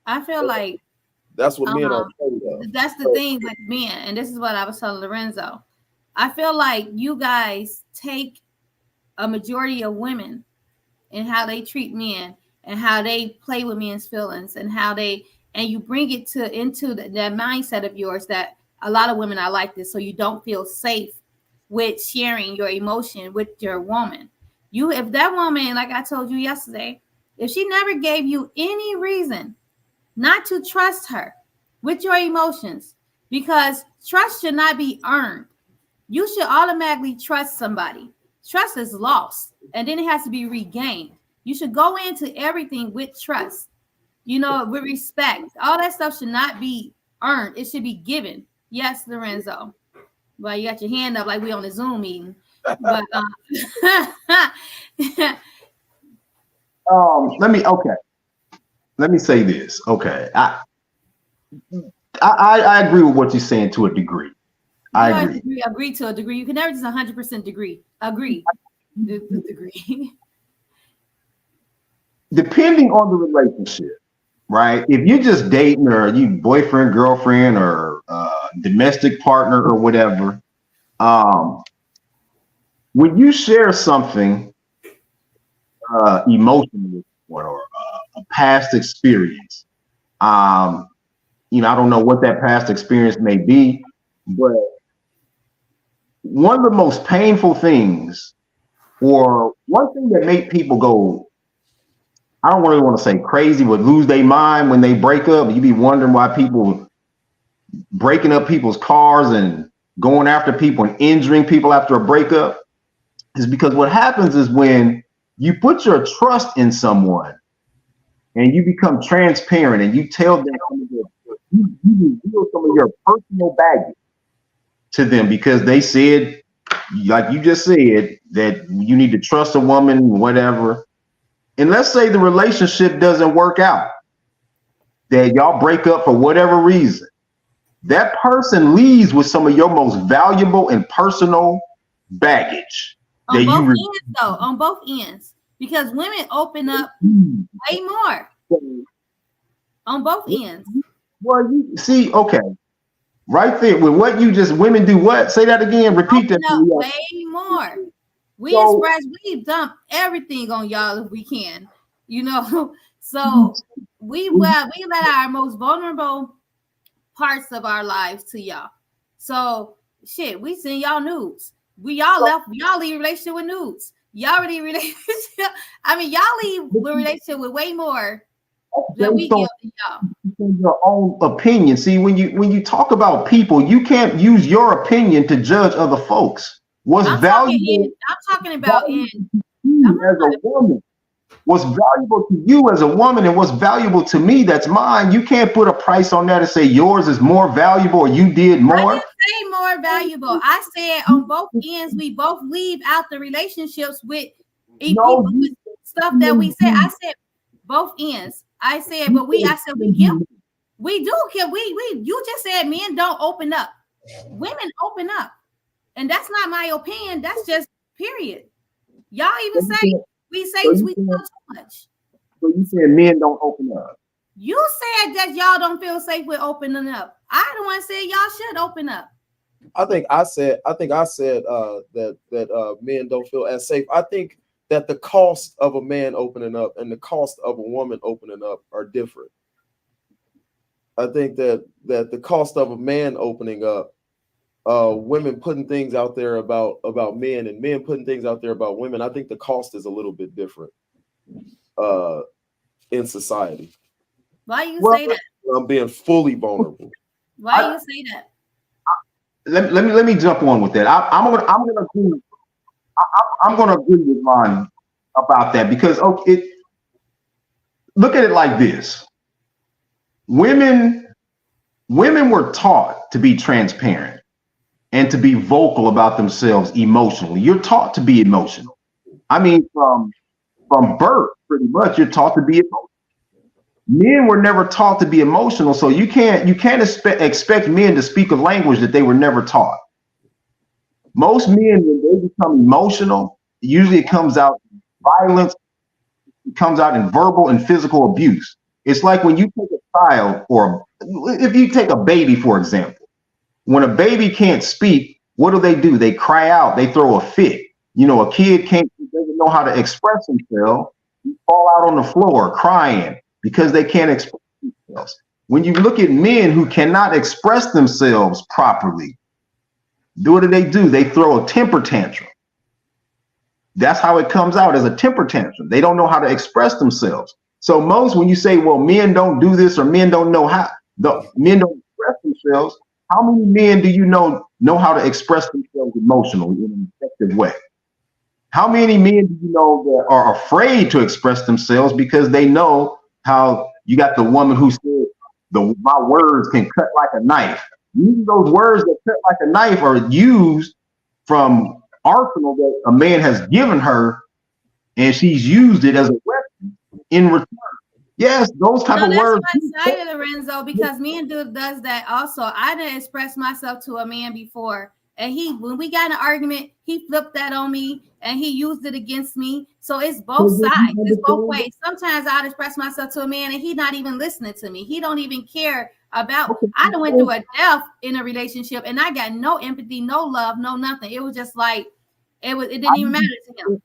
Speaker 11: I feel like
Speaker 4: that's what men are afraid of.
Speaker 11: That's the thing with men, and this is what I was telling Lorenzo. I feel like you guys take a majority of women and how they treat men and how they play with men's feelings and and you bring it into that mindset of yours that a lot of women are like this, so you don't feel safe with sharing your emotion with your woman. If that woman, like I told you yesterday, if she never gave you any reason not to trust her with your emotions, because trust should not be earned. You should automatically trust somebody. Trust is lost, and then it has to be regained. You should go into everything with trust, you know, with respect. All that stuff should not be earned. It should be given. Yes, Lorenzo. Well, you got your hand up like we on a Zoom meeting. But
Speaker 14: let me say this. Okay. I agree with what you're saying to a degree. I
Speaker 11: agree to a degree. You can never just 100% agree. The degree.
Speaker 14: Depending on the relationship, right? If you're just dating or you boyfriend, girlfriend, or domestic partner or whatever, when you share something emotional or a past experience, you know, I don't know what that past experience may be, but one of the most painful things, or one thing that make people go, I don't really want to say crazy, but lose their mind when they break up. You be wondering why people breaking up people's cars and going after people and injuring people after a breakup, is because what happens is when you put your trust in someone and you become transparent and you tell them you reveal some of your personal baggage to them because they said, like you just said, that you need to trust a woman, whatever. And let's say the relationship doesn't work out, that y'all break up for whatever reason. That person leaves with some of your most valuable and personal baggage.
Speaker 11: On both ends, because women open up way more on both ends.
Speaker 14: Well, you see, okay, right there with what you just, women do what? Say that again. Repeat that.
Speaker 11: Way more. We dump everything on y'all if we can, you know. So we let our most vulnerable parts of our lives to y'all. So shit, we send y'all nudes. Y'all leave relationship with nudes. Y'all already relationship. I mean, y'all leave the relationship with way more than we give to y'all.
Speaker 14: Your own opinion. See, when you talk about people, you can't use your opinion to judge other folks. I'm
Speaker 11: talking about as
Speaker 14: a woman. What's valuable to you as a woman and what's valuable to me, that's mine. You can't put a price on that and say yours is more valuable or you did more.
Speaker 11: I didn't say more valuable. I said on both ends, we both leave out the relationships with people with stuff that we said. I said both ends. I said we give. We do. You just said men don't open up. Women open up. And that's not my opinion. That's just period. Y'all even say we say we feel too much.
Speaker 14: So you said men don't open up.
Speaker 11: You said that y'all don't feel safe with opening up. I don't want to say y'all should open up.
Speaker 4: I think I said that men don't feel as safe. I think that the cost of a man opening up and the cost of a woman opening up are different. I think that the cost of a man opening up, women putting things out there about men and men putting things out there about women, I think the cost is a little bit different in society.
Speaker 11: Why you say that?
Speaker 4: I'm being fully vulnerable.
Speaker 11: Why you say that?
Speaker 14: Let me jump on with that. I'm gonna agree. I'm gonna agree with Ron about that because look at it like this. Women were taught to be transparent and to be vocal about themselves emotionally. You're taught to be emotional. I mean, from birth, pretty much, you're taught to be emotional. Men were never taught to be emotional, so you can't expect men to speak a language that they were never taught. Most men, when they become emotional, usually it comes out in violence, it comes out in verbal and physical abuse. It's like when you take a child, or if you take a baby, for example, when a baby can't speak, what do? They cry out, they throw a fit. You know, a kid doesn't know how to express themselves. You fall out on the floor crying because they can't express themselves. When you look at men who cannot express themselves properly, what do? They throw a temper tantrum. That's how it comes out, as a temper tantrum. They don't know how to express themselves. So when you say, well, men don't do this or men don't know how, men don't express themselves, how many men do you know how to express themselves emotionally in an effective way? How many men do you know that are afraid to express themselves because they know how you got the woman who said, my words can cut like a knife. Using those words that cut like a knife are used from arsenal that a man has given her, and she's used it as a weapon in return. Yes, those type of words.
Speaker 11: That's one-sided, Lorenzo, because men does that also. I didn't express myself to a man before, and when we got in an argument, he flipped that on me and he used it against me. So it's both sides. It's both ways. Sometimes I'd express myself to a man and he's not even listening to me. He don't even care about. I done went through a death in a relationship and I got no empathy, no love, no nothing. It was just like it didn't even matter to him.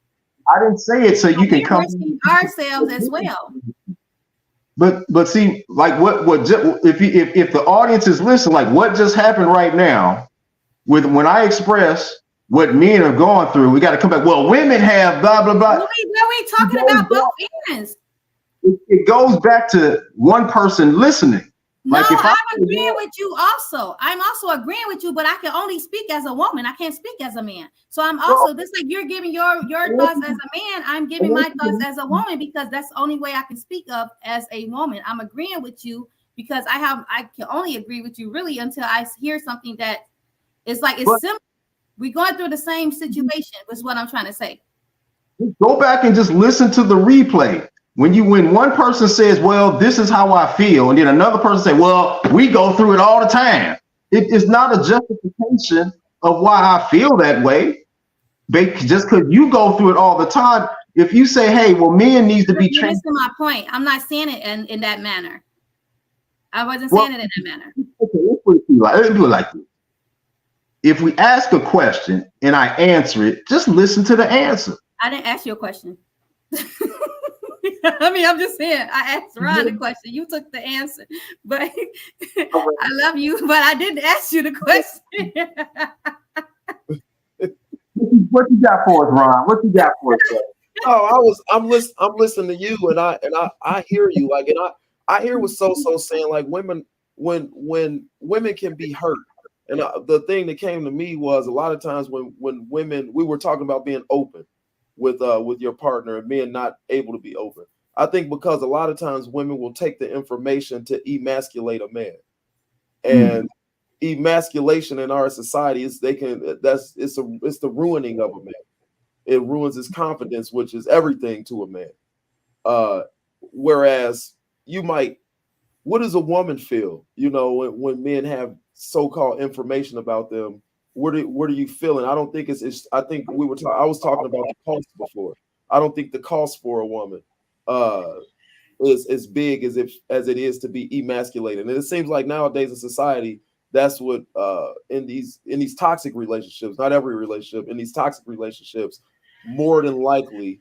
Speaker 14: I didn't say it so you can come
Speaker 11: ourselves as well.
Speaker 14: But see, like if the audience is listening, like what just happened right now with when I express what men have gone through, we got to come back. Well, women have blah blah blah.
Speaker 11: We talking about both ends.
Speaker 14: It goes back to one person listening.
Speaker 11: No, like I'm agreeing with you also. I'm also agreeing with you, but I can only speak as a woman. I can't speak as a man. So I'm also this like you're giving your thoughts as a man. I'm giving my thoughts as a woman because that's the only way I can speak of as a woman. I'm agreeing with you because I can only agree with you really until I hear something that is like it's simple. We're going through the same situation, is what I'm trying to say.
Speaker 14: Go back and just listen to the replay. When one person says, well, this is how I feel, and then another person say, well, we go through it all the time. It is not a justification of why I feel that way. Just because you go through it all the time. If you say, hey, well, men needs to be
Speaker 11: trained. That's my point. I'm not saying it in that manner. I wasn't saying it in that manner.
Speaker 14: Okay, let's put it like this. If we ask a question and I answer it, just listen to the answer.
Speaker 11: I didn't ask you a question. I mean, I'm just saying, I asked Ron the question. You took the answer. But I love you, but I didn't ask you the question.
Speaker 14: What you got for us, Ron? What you got for us?
Speaker 4: Oh, I'm listening to you, and I hear you. Like, and I hear what SoSo saying. Like, women, when women can be hurt. And the thing that came to me was a lot of times when women, we were talking about being open with your partner and being not able to be open. I think because a lot of times women will take the information to emasculate a man, and emasculation in our society is it's the ruining of a man. It ruins his confidence, which is everything to a man. Whereas what does a woman feel? You know, when men have so-called information about them, what are you feeling? I don't think it's I think I was talking about the cost before. I don't think the cost for a woman is as big as it is to be emasculated. And it seems like nowadays in society, that's what in these toxic relationships, not every relationship, in these toxic relationships, more than likely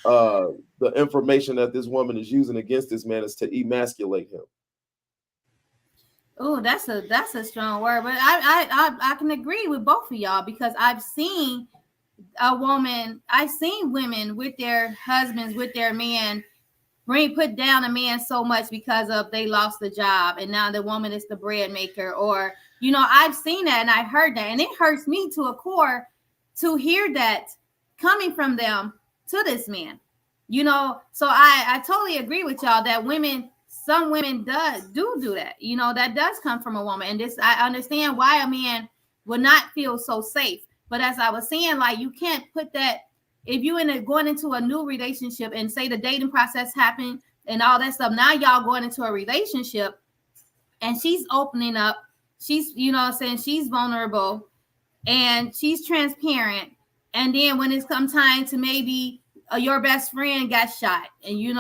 Speaker 4: the information that this woman is using against this man is to emasculate him.
Speaker 11: Oh, that's a strong word, but I can agree with both of y'all because I've seen women with their husbands, with their men, put down a man so much because of they lost the job and now the woman is the bread maker, or I've seen that and I've heard that, and it hurts me to a core to hear that coming from them to this man. So I totally agree with y'all that some women do that. That does come from a woman. And I understand why a man would not feel so safe. But as I was saying, like, you can't put that, if you going into a new relationship and say the dating process happened and all that stuff, now y'all going into a relationship and she's opening up, she's, saying she's vulnerable and she's transparent. And then when it's come time to maybe your best friend got shot and you're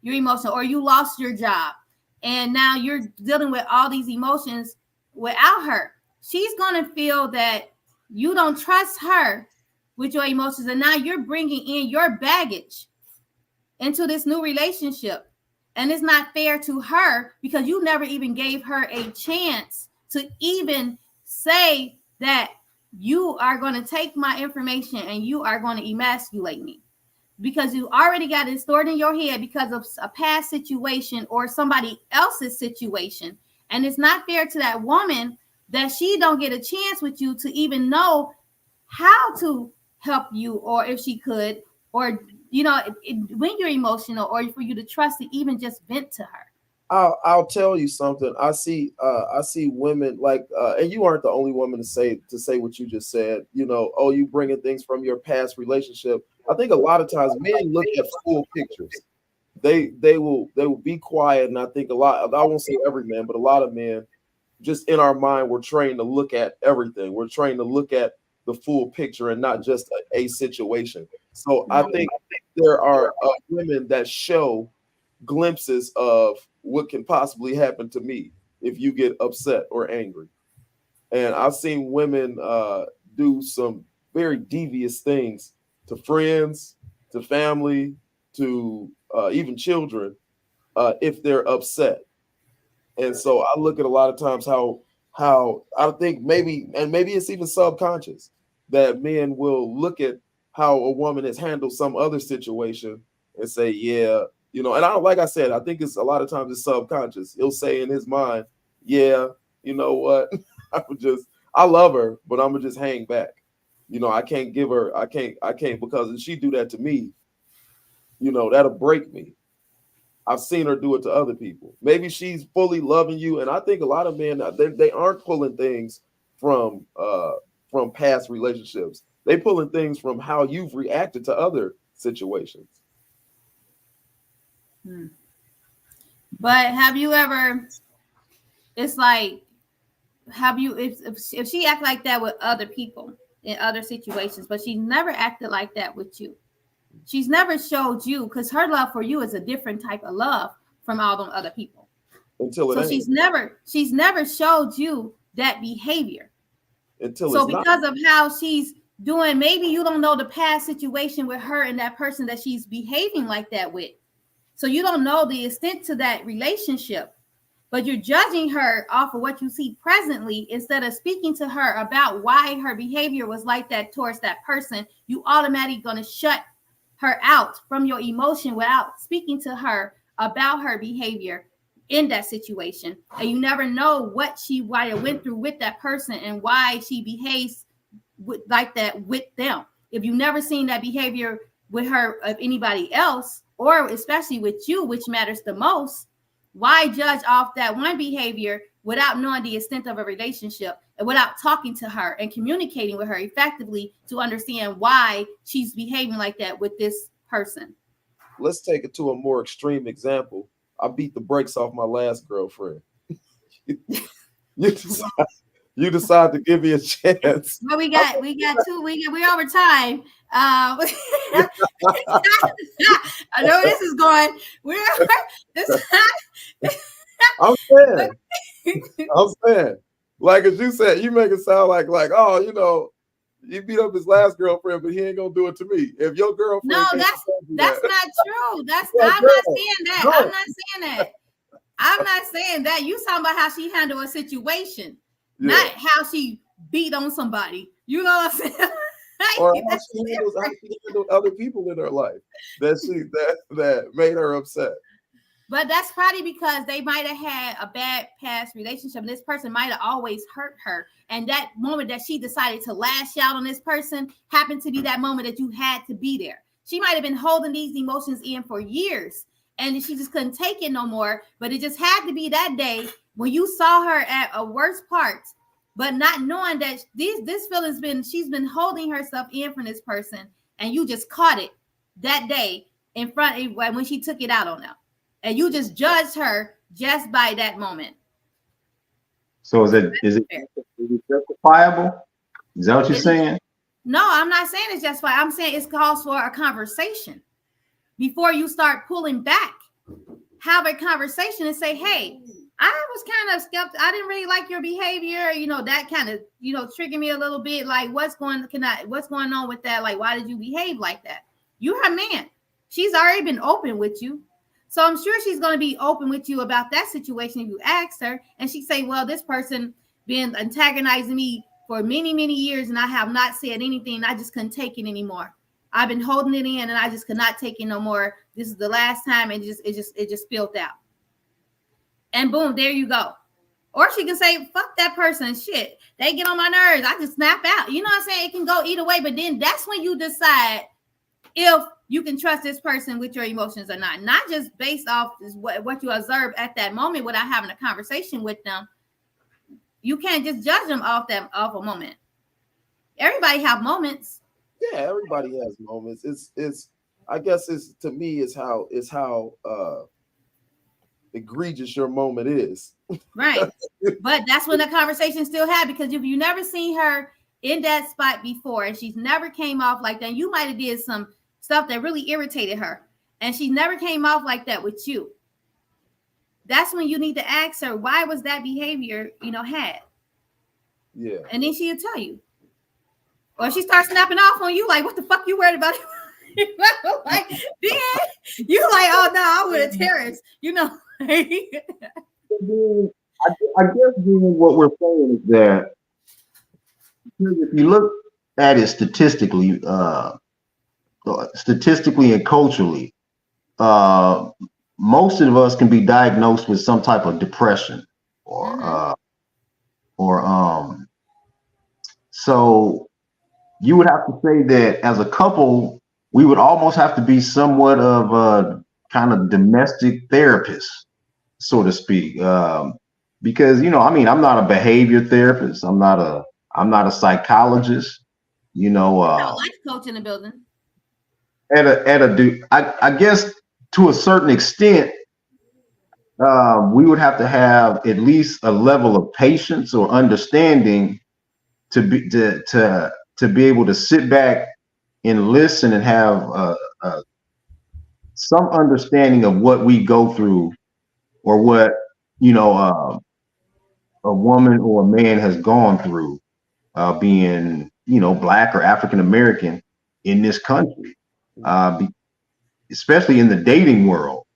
Speaker 11: emotional, or you lost your job and now you're dealing with all these emotions without her, she's going to feel that you don't trust her with your emotions, and now you're bringing in your baggage into this new relationship, and it's not fair to her because you never even gave her a chance to even say that you are going to take my information and you are going to emasculate me, because you already got it stored in your head because of a past situation or somebody else's situation. And it's not fair to that woman that she don't get a chance with you to even know how to help you, or if she could, or you know, when you're emotional, or for you to trust to even just vent to her.
Speaker 4: I'll tell you something. I see women like, and you aren't the only woman to say what you just said. You know, oh, you bringing things from your past relationship. I think a lot of times men look at full pictures. They will be quiet, and I think a lot. I won't say every man, but a lot of men, just in our mind, we're trained to look at everything. We're trained to look at the full picture and not just a situation. So I think there are women that show glimpses of what can possibly happen to me if you get upset or angry. And I've seen women do some very devious things to friends, to family, to even children if they're upset. And so I look at a lot of times how I think maybe it's even subconscious that men will look at how a woman has handled some other situation and say, yeah, you know, and like I said, I think it's a lot of times it's subconscious. He'll say in his mind, yeah, you know what, I love her, but I'm gonna just hang back. You know, I can't because if she do that to me, you know, that'll break me. I've seen her do it to other people. Maybe she's fully loving you, and I think a lot of men they aren't pulling things from past relationships. They pulling things from how you've reacted to other situations.
Speaker 11: But have you ever? It's like, have you? If she act like that with other people in other situations, but she never acted like that with you. She's never showed you, because her love for you is a different type of love from all them other people. She's never showed you that behavior. Because of how she's doing, maybe you don't know the past situation with her and that person that she's behaving like that with. So you don't know the extent to that relationship, but you're judging her off of what you see presently instead of speaking to her about why her behavior was like that towards that person. You automatically going to shut her out from your emotion without speaking to her about her behavior in that situation. And you never know what she went through with that person and why she behaves like that with them. If you've never seen that behavior with her of anybody else, or especially with you, which matters the most, why judge off that one behavior without knowing the extent of a relationship and without talking to her and communicating with her effectively to understand why she's behaving like that with this person?
Speaker 4: Let's take it to a more extreme example. I beat the brakes off my last girlfriend. You decide to give me a chance.
Speaker 11: Well, we over time. I know this is going.
Speaker 4: I'm saying, like as you said, you make it sound like oh, you know, you beat up his last girlfriend, but he ain't gonna do it to me. If your girlfriend,
Speaker 11: no, that's not true. I'm not saying that. I'm not saying that. I'm not saying that. You talking about how she handled a situation, not how she beat on somebody. You know what I'm saying?
Speaker 4: Or how she handled other people in her life that made her upset.
Speaker 11: But that's probably because they might have had a bad past relationship. And this person might have always hurt her. And that moment that she decided to lash out on this person happened to be that moment that you had to be there. She might have been holding these emotions in for years, and she just couldn't take it no more. But it just had to be that day when you saw her at a worse part, but not knowing that this feeling's she's been holding herself in from this person, and you just caught it that day in front when she took it out on them. And you just judged her just by that moment.
Speaker 14: So is it justifiable? Is that what you're saying?
Speaker 11: No, I'm not saying it's justifiable. I'm saying it calls for a conversation. Before you start pulling back, have a conversation and say, hey, I was kind of skeptical. I didn't really like your behavior. You know, that kind of, triggered me a little bit. Like, what's going on with that? Like, why did you behave like that? You're her man. She's already been open with you. So I'm sure she's going to be open with you about that situation if you ask her. And she say, well, this person been antagonizing me for many, many years, and I have not said anything. I just couldn't take it anymore. I've been holding it in, and I just could not take it no more. This is the last time, and it just spilled out. And boom, there you go. Or she can say, fuck that person. Shit, they get on my nerves. I just snap out. You know what I'm saying? It can go either way, but then that's when you decide if you can trust this person with your emotions or not just based off what you observe at that moment without having a conversation with them. You can't just judge them off a moment. Everybody have moments.
Speaker 4: Yeah, everybody has moments. It's I guess it's, to me, is how egregious your moment is.
Speaker 11: Right. But that's when the conversation still had, because if you never seen her in that spot before and she's never came off like that, you might have did some stuff that really irritated her and she never came off like that with you. That's when you need to ask her, why was that behavior, had?
Speaker 4: Yeah.
Speaker 11: And then she'll tell you. Or she starts snapping off on you, like, what the fuck you worried about? Like, then you like, oh no, I'm with a terrorist,
Speaker 14: I guess what we're saying is that if you look at it statistically and culturally, most of us can be diagnosed with some type of depression so you would have to say that as a couple, we would almost have to be somewhat of a kind of domestic therapist, so to speak. Because, I'm not a behavior therapist. I'm not a psychologist,
Speaker 11: life coach in the building.
Speaker 14: I guess to a certain extent, we would have to have at least a level of patience or understanding to be able to sit back and listen and have some understanding of what we go through, or what a woman or a man has gone through, being Black or African American in this country, especially in the dating world.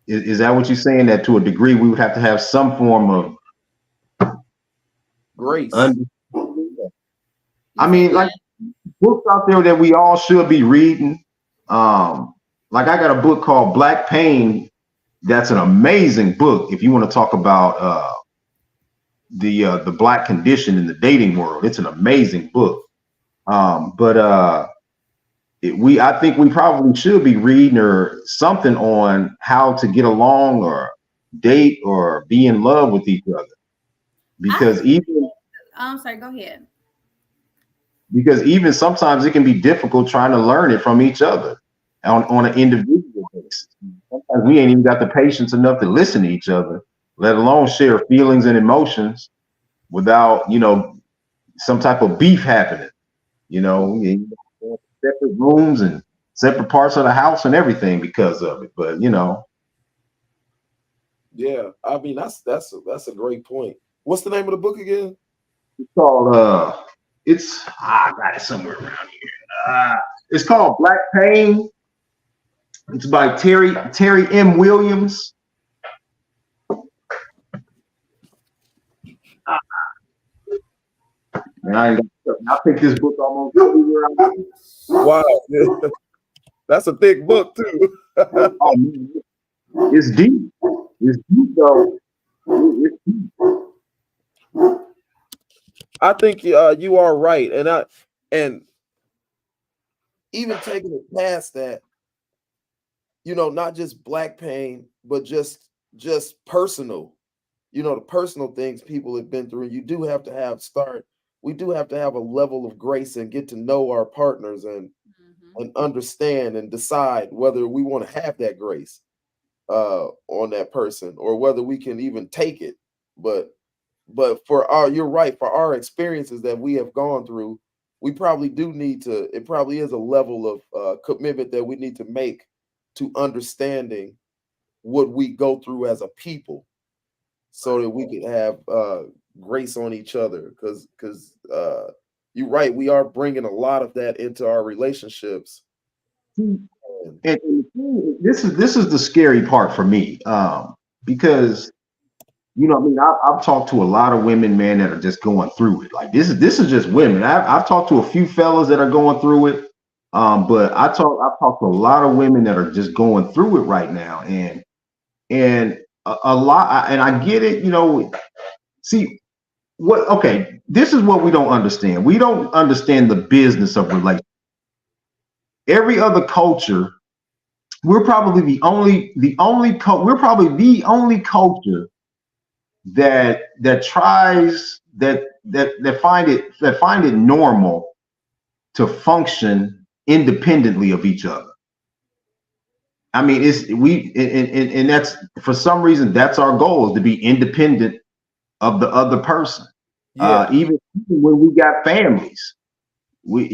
Speaker 14: Is that what you're saying? That to a degree we would have to have some form of
Speaker 4: grace.
Speaker 14: I mean, like books out there that we all should be reading. Like I got a book called Black Pain. That's an amazing book if you want to talk about the Black condition in the dating world. It's an amazing book. I think we probably should be reading or something on how to get along or date or be in love with each other. Because
Speaker 11: I'm sorry, go ahead.
Speaker 14: Because even sometimes it can be difficult trying to learn it from each other on an individual basis. Sometimes we ain't even got the patience enough to listen to each other, let alone share feelings and emotions without, some type of beef happening. Separate rooms and separate parts of the house and everything because of it. But
Speaker 4: yeah, I mean that's a great point. What's the name of the book again?
Speaker 14: It's called I got it somewhere around here. It's called Black Pain. It's by Terry M. Williams. And I pick this book almost everywhere I go.
Speaker 4: Wow, that's a thick book too.
Speaker 14: It's deep. It's deep though. It's deep.
Speaker 4: I think you are right, and even taking it past that, not just Black pain, but just personal, the personal things people have been through. You do have to we do have to have a level of grace and get to know our partners and understand and decide whether we want to have that grace on that person or whether we can even take it. But you're right, for our experiences that we have gone through, we probably do need to, it probably is a level of commitment that we need to make to understanding what we go through as a people so that we can have grace on each other. Because you're right, we are bringing a lot of that into our relationships.
Speaker 14: And this is the scary part for me, because I've talked to a lot of women, man, that are just going through it. Like this is just women. I've talked to a few fellas that are going through it, but I've talked to a lot of women that are just going through it right now, and a lot, and I get it. See what? Okay, this is what we don't understand. We don't understand the business of relationships. Every other culture, we're probably the only culture that tries that find it normal to function independently of each other. I mean, and that's, for some reason, that's our goal, is to be independent of the other person.
Speaker 4: Yeah.
Speaker 14: Even when we got families, and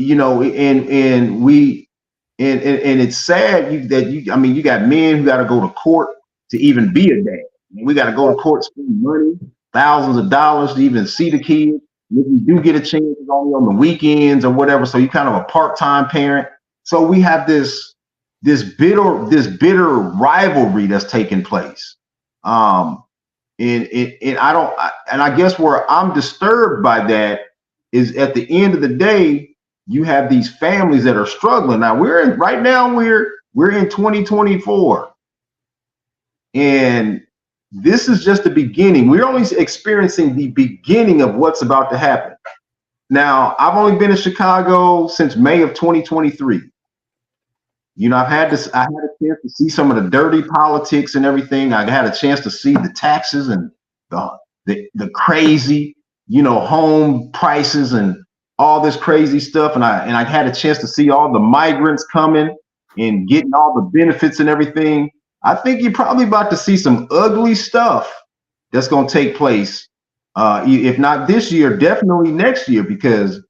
Speaker 14: it's sad you got men who got to go to court to even be a dad. We got to go to court, spend money, thousands of dollars to even see the kids. If you do get a chance, it's only on the weekends or whatever. So you're kind of a part-time parent. So we have this bitter rivalry that's taking place. And I guess where I'm disturbed by that is, at the end of the day, you have these families that are struggling. Now we're in 2024, and this is just the beginning. We're only experiencing the beginning of what's about to happen. Now, I've only been in Chicago since May of 2023. I had a chance to see some of the dirty politics and everything. I had a chance to see the taxes and the crazy, home prices and all this crazy stuff. And I had a chance to see all the migrants coming and getting all the benefits and everything. I think you're probably about to see some ugly stuff that's going to take place. If not this year, definitely next year, because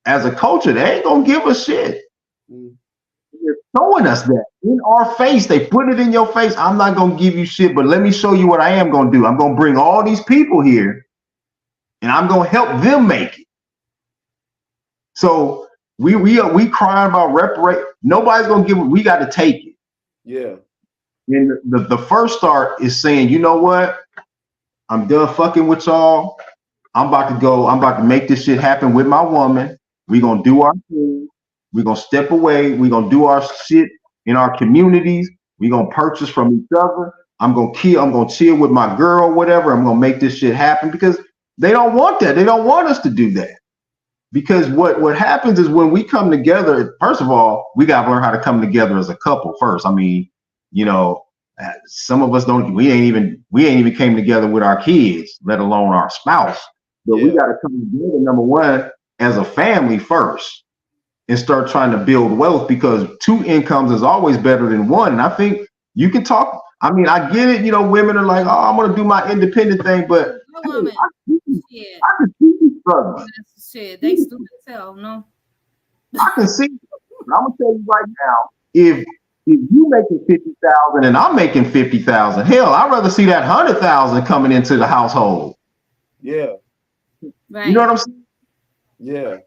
Speaker 14: as a culture, they ain't going to give a shit. They're showing us that in our face. They put it in your face. I'm not going to give you shit, but let me show you what I am going to do. I'm going to bring all these people here and I'm going to help them make it. So we crying about reparate. Nobody's going to give it. We got to take it.
Speaker 4: Yeah.
Speaker 14: And the first start is saying, you know what? I'm done fucking with y'all. I'm about to make this shit happen with my woman. We're going to do our thing. We're going to step away. We're going to do our shit in our communities. We're going to purchase from each other. I'm going to chill with my girl, whatever. I'm going to make this shit happen, because they don't want that. They don't want us to do that. Because what happens is, when we come together, first of all, we got to learn how to come together as a couple first. I mean, some of us we ain't even came together with our kids, let alone our spouse. But we got to come together, number one, as a family first, and start trying to build wealth, because two incomes is always better than one. And I think you can talk. I mean, I get it. Women are like, oh, I'm going to do my independent thing, but I can see you struggling.
Speaker 11: Shit, they stupid as hell, no?
Speaker 14: I can see. I'm gonna tell you right now, if you making 50,000 and I'm making 50,000, hell, I'd rather see that 100,000 coming into the household.
Speaker 4: Yeah.
Speaker 11: Right.
Speaker 14: You know what I'm saying?
Speaker 4: Yeah.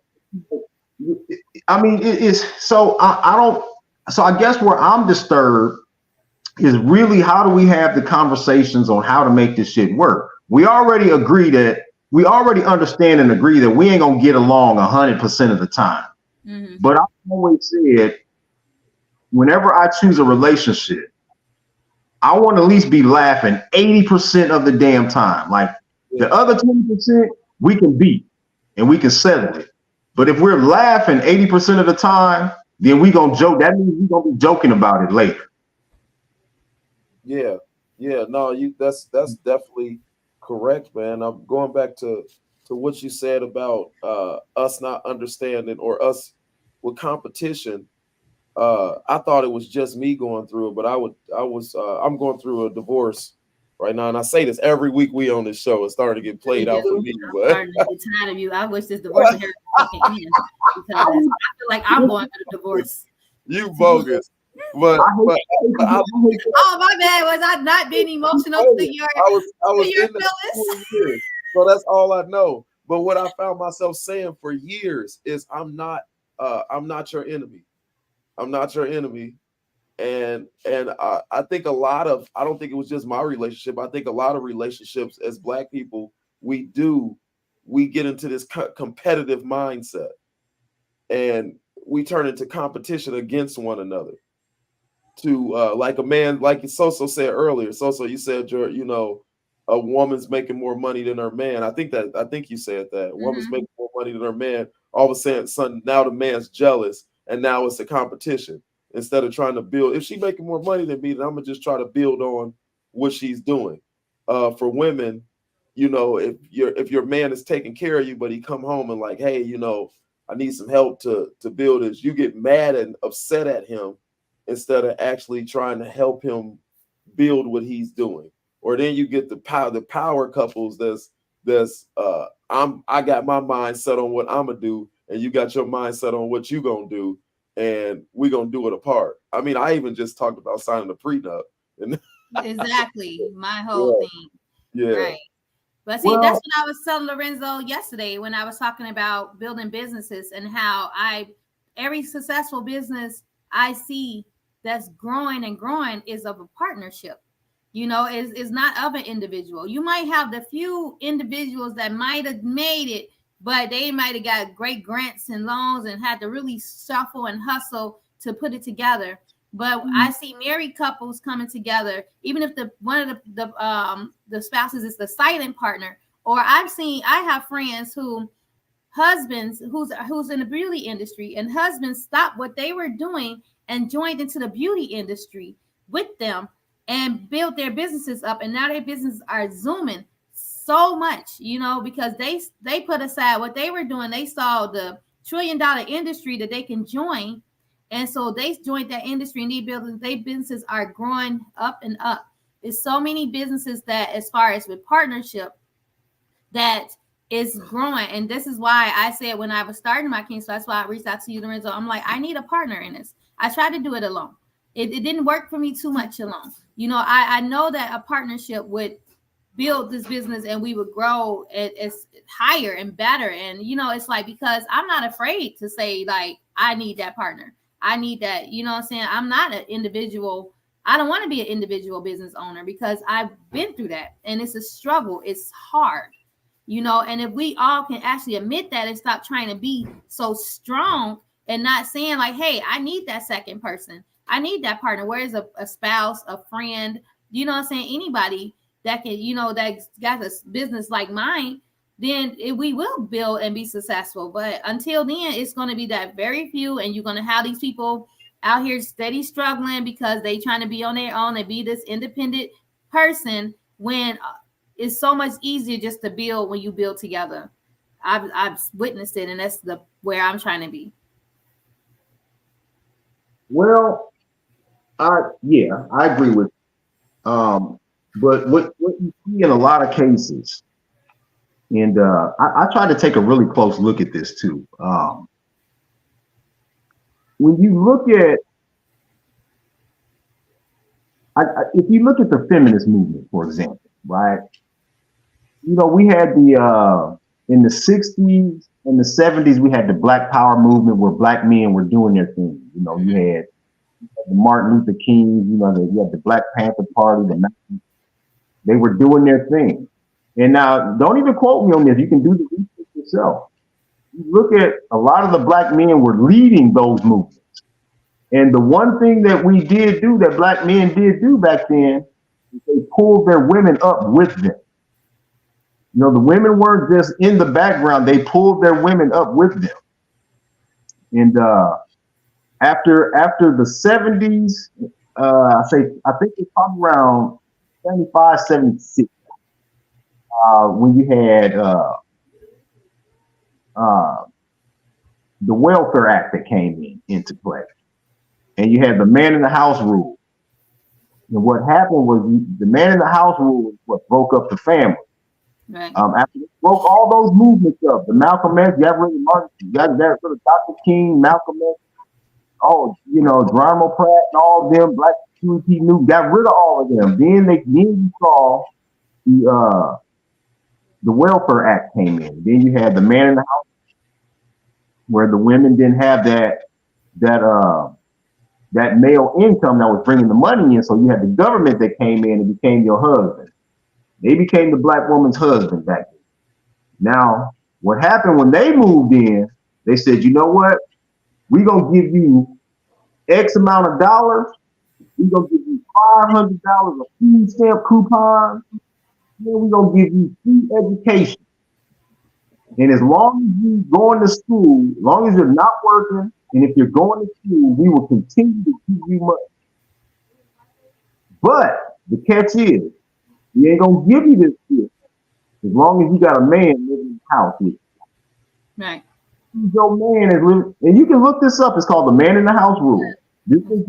Speaker 14: I mean, it's so I don't. So I guess where I'm disturbed is really, how do we have the conversations on how to make this shit work? We already understand and agree that we ain't gonna get along 100% of the time. Mm-hmm. But I always said, whenever I choose a relationship, I want to at least be laughing 80% of the damn time. Like, the other 20%, we can beat and we can settle it. But if we're laughing 80% of the time, then we gonna joke. That means we're gonna be joking about it later.
Speaker 4: Yeah. No, that's definitely correct, man. I'm going back to what you said about us not understanding, or us with competition. I thought it was just me going through it, but I'm going through a divorce right now, and I say this every week we on this show. It's starting to get played out for me. But
Speaker 11: I'm starting to get tired of you. I wish this divorce here fucking end, because I feel like I'm going through the divorce.
Speaker 4: You bogus. But
Speaker 11: oh, my bad. Was I not being emotional to your
Speaker 4: feelings? So that's all I know. But what I found myself saying for years is, I'm not your enemy. I'm not your enemy. And I think I don't think it was just my relationship. I think a lot of relationships as Black people, we get into this competitive mindset, and we turn into competition against one another, to like a man, like SoSo said earlier. SoSo, you said a woman's making more money than her man. I think you said that. A woman's making more money than her man. All of a sudden, now the man's jealous, and now it's a competition. Instead of trying to build, if she's making more money than me, then I'm gonna just try to build on what she's doing. For women, if your man is taking care of you, but he come home and like, hey, I need some help to build this, you get mad and upset at him instead of actually trying to help him build what he's doing. Or then you get the power couples I got my mind set on what I'm gonna do, and you got your mind set on what you gonna do, and we gonna do it apart. I mean, I even just talked about signing a prenup.
Speaker 11: Exactly, my whole thing.
Speaker 4: Yeah.
Speaker 11: Right. But see, that's what I was telling Lorenzo yesterday when I was talking about building businesses and how every successful business I see that's growing and growing is of a partnership. Is not of an individual. You might have the few individuals that might have made it, but they might have got great grants and loans and had to really shuffle and hustle to put it together. But I see married couples coming together, even if one of the spouses is the silent partner. Or I have friends who husbands who's in the beauty industry, and husbands stopped what they were doing and joined into the beauty industry with them and built their businesses up, and now their businesses are zooming so much, because they put aside what they were doing. They saw the $1 trillion industry that they can join, and so they joined that industry, and their businesses are growing up and up. There's so many businesses that, as far as with partnership, that is growing. And this is why I said when I was starting my King, so that's why I reached out to you, Lorenzo. I'm like, I need a partner in this. I tried to do it alone. It didn't work for me too much alone. I know that a partnership would build this business and we would grow it's higher and better. And, it's like, because I'm not afraid to say, like, I need that partner. I need that, what I'm saying? I'm not an individual. I don't want to be an individual business owner because I've been through that, and it's a struggle. It's hard, and if we all can actually admit that and stop trying to be so strong and not saying like, hey, I need that second person. I need that partner. Whereas a spouse, a friend, what I'm saying? Anybody that can, that got a business like mine, then we will build and be successful. But until then, it's going to be that very few, and you're going to have these people out here steady struggling because they trying to be on their own and be this independent person when it's so much easier just to build when you build together. I've witnessed it, and that's where I'm trying to be.
Speaker 14: Well, I agree with you. But what you see in a lot of cases, and I try to take a really close look at this too. When you look at, if you look at the feminist movement, for example, right? We had in the 60s and the 70s, we had the Black Power movement where Black men were doing their thing. You had the Martin Luther King, you had the Black Panther Party, they were doing their thing. And now, don't even quote me on this. You can do the research yourself. You look at a lot of the Black men were leading those movements. And the one thing that we did do, that Black men did do back then, is they pulled their women up with them. The women weren't just in the background. They pulled their women up with them. And after the 70s, I think it's probably around 75, 76, when you had the Welfare Act that came into play. And you had the man in the house rule. And what happened was the man in the house rule is what broke up the family.
Speaker 11: Right.
Speaker 14: After they broke all those movements up, the Malcolm X, got rid of Martin, got rid of Dr. King, Malcolm X, Geronimo Pratt and all of them, Black Security New, got rid of all of them. Then you saw the Welfare Act came in. Then you had the man in the house, where the women didn't have that male income that was bringing the money in. So you had the government that came in and became your husband. They became the Black woman's husband back then. Now, what happened when they moved in, they said, you know what? We're going to give you X amount of dollars, We're gonna give you $500 of food stamp coupons. Then we're gonna give you free education. And as long as you going to school, as long as you're not working, and if you're going to school, we will continue to give you money. But the catch is, we ain't gonna give you this shit as long as you got a man living in the house with you.
Speaker 11: Right.
Speaker 14: Your man is living, and you can look this up. It's called the man in the house rule. This is,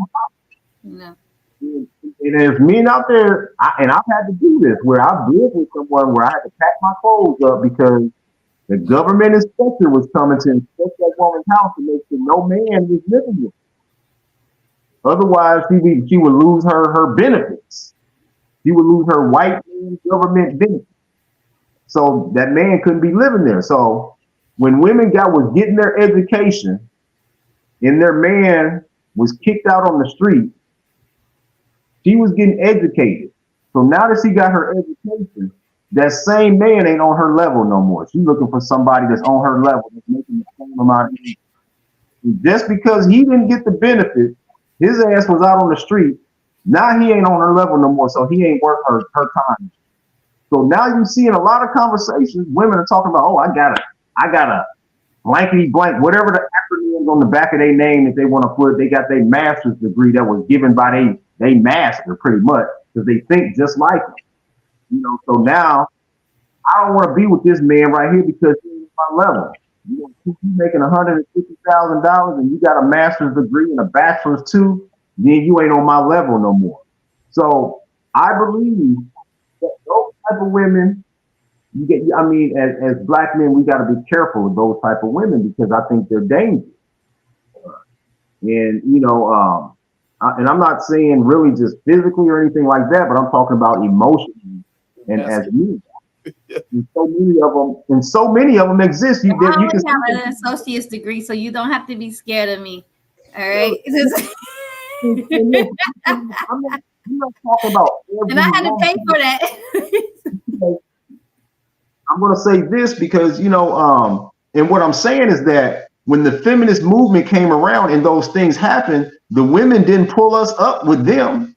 Speaker 11: No.
Speaker 14: and there's men out there, and I've had to do this where I've lived with someone where I had to pack my clothes up because the government inspector was coming to inspect that woman's house to make sure no man was living with her. Otherwise, she would lose her benefits. She would lose her white man government benefits. So that man couldn't be living there. So when women was getting their education and their man was kicked out on the street, she was getting educated. So now that she got her education, that same man ain't on her level no more. She's looking for somebody that's on her level, that's making the same amount of money. Just because he didn't get the benefit, his ass was out on the street. Now he ain't on her level no more, so he ain't worth her time. So now you see in a lot of conversations, women are talking about, oh, I got a blankety blank, whatever the acronyms on the back of their name that they want to put. They got their master's degree that was given by they master pretty much because they think just like them. You know, so now I don't want to be with this man right here because he's my level. You know, if you making $150,000 and you got a master's degree and a bachelor's too, then you ain't on my level no more. So I believe that those type of women, as black men, we got to be careful of those type of women because I think they're dangerous. And and I'm not saying really just physically or anything like that, but I'm talking about emotionally and as men. And so many of them exist. You can
Speaker 11: have an associate's degree, so you don't have to be scared of me. All right.
Speaker 14: I'm not talking about
Speaker 11: and I had to pay for that.
Speaker 14: I'm going to say this because, and what I'm saying is that when the feminist movement came around and those things happened, the women didn't pull us up with them.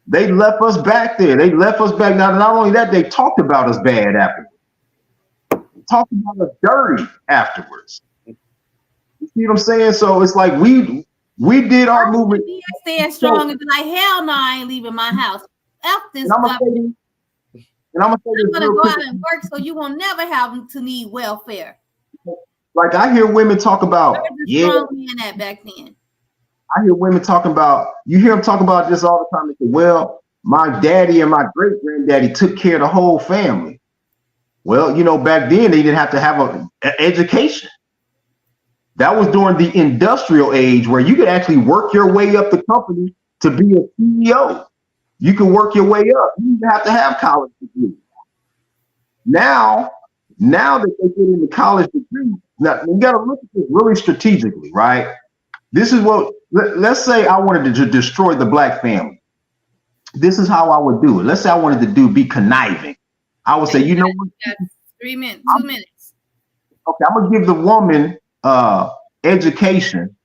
Speaker 14: They left us back there. They left us back. Now, not only that, they talked about us bad afterwards. Talked about us dirty afterwards. You see what I'm saying? So it's like we did our movement.
Speaker 11: Staying strong and be like, hell no, I ain't leaving my house. F this
Speaker 14: government. I'm
Speaker 11: gonna go out and work so you won't never have to need welfare.
Speaker 14: Like I hear women talk about,
Speaker 11: strong man that back then.
Speaker 14: I hear women talking about, you hear them talk about this all the time. They say, well, my daddy and my great granddaddy took care of the whole family. Well, back then they didn't have to have an education. That was during the industrial age where you could actually work your way up the company to be a CEO. You can work your way up. You didn't have to have college degree. Now that they get into college degree, now you got to look at this really strategically, right? This is what, let's say I wanted to destroy the black family. This is how I would do it. Let's say I wanted to be conniving. I would say,
Speaker 11: 3 minutes, 2 minutes.
Speaker 14: Okay, I'm going to give the woman education,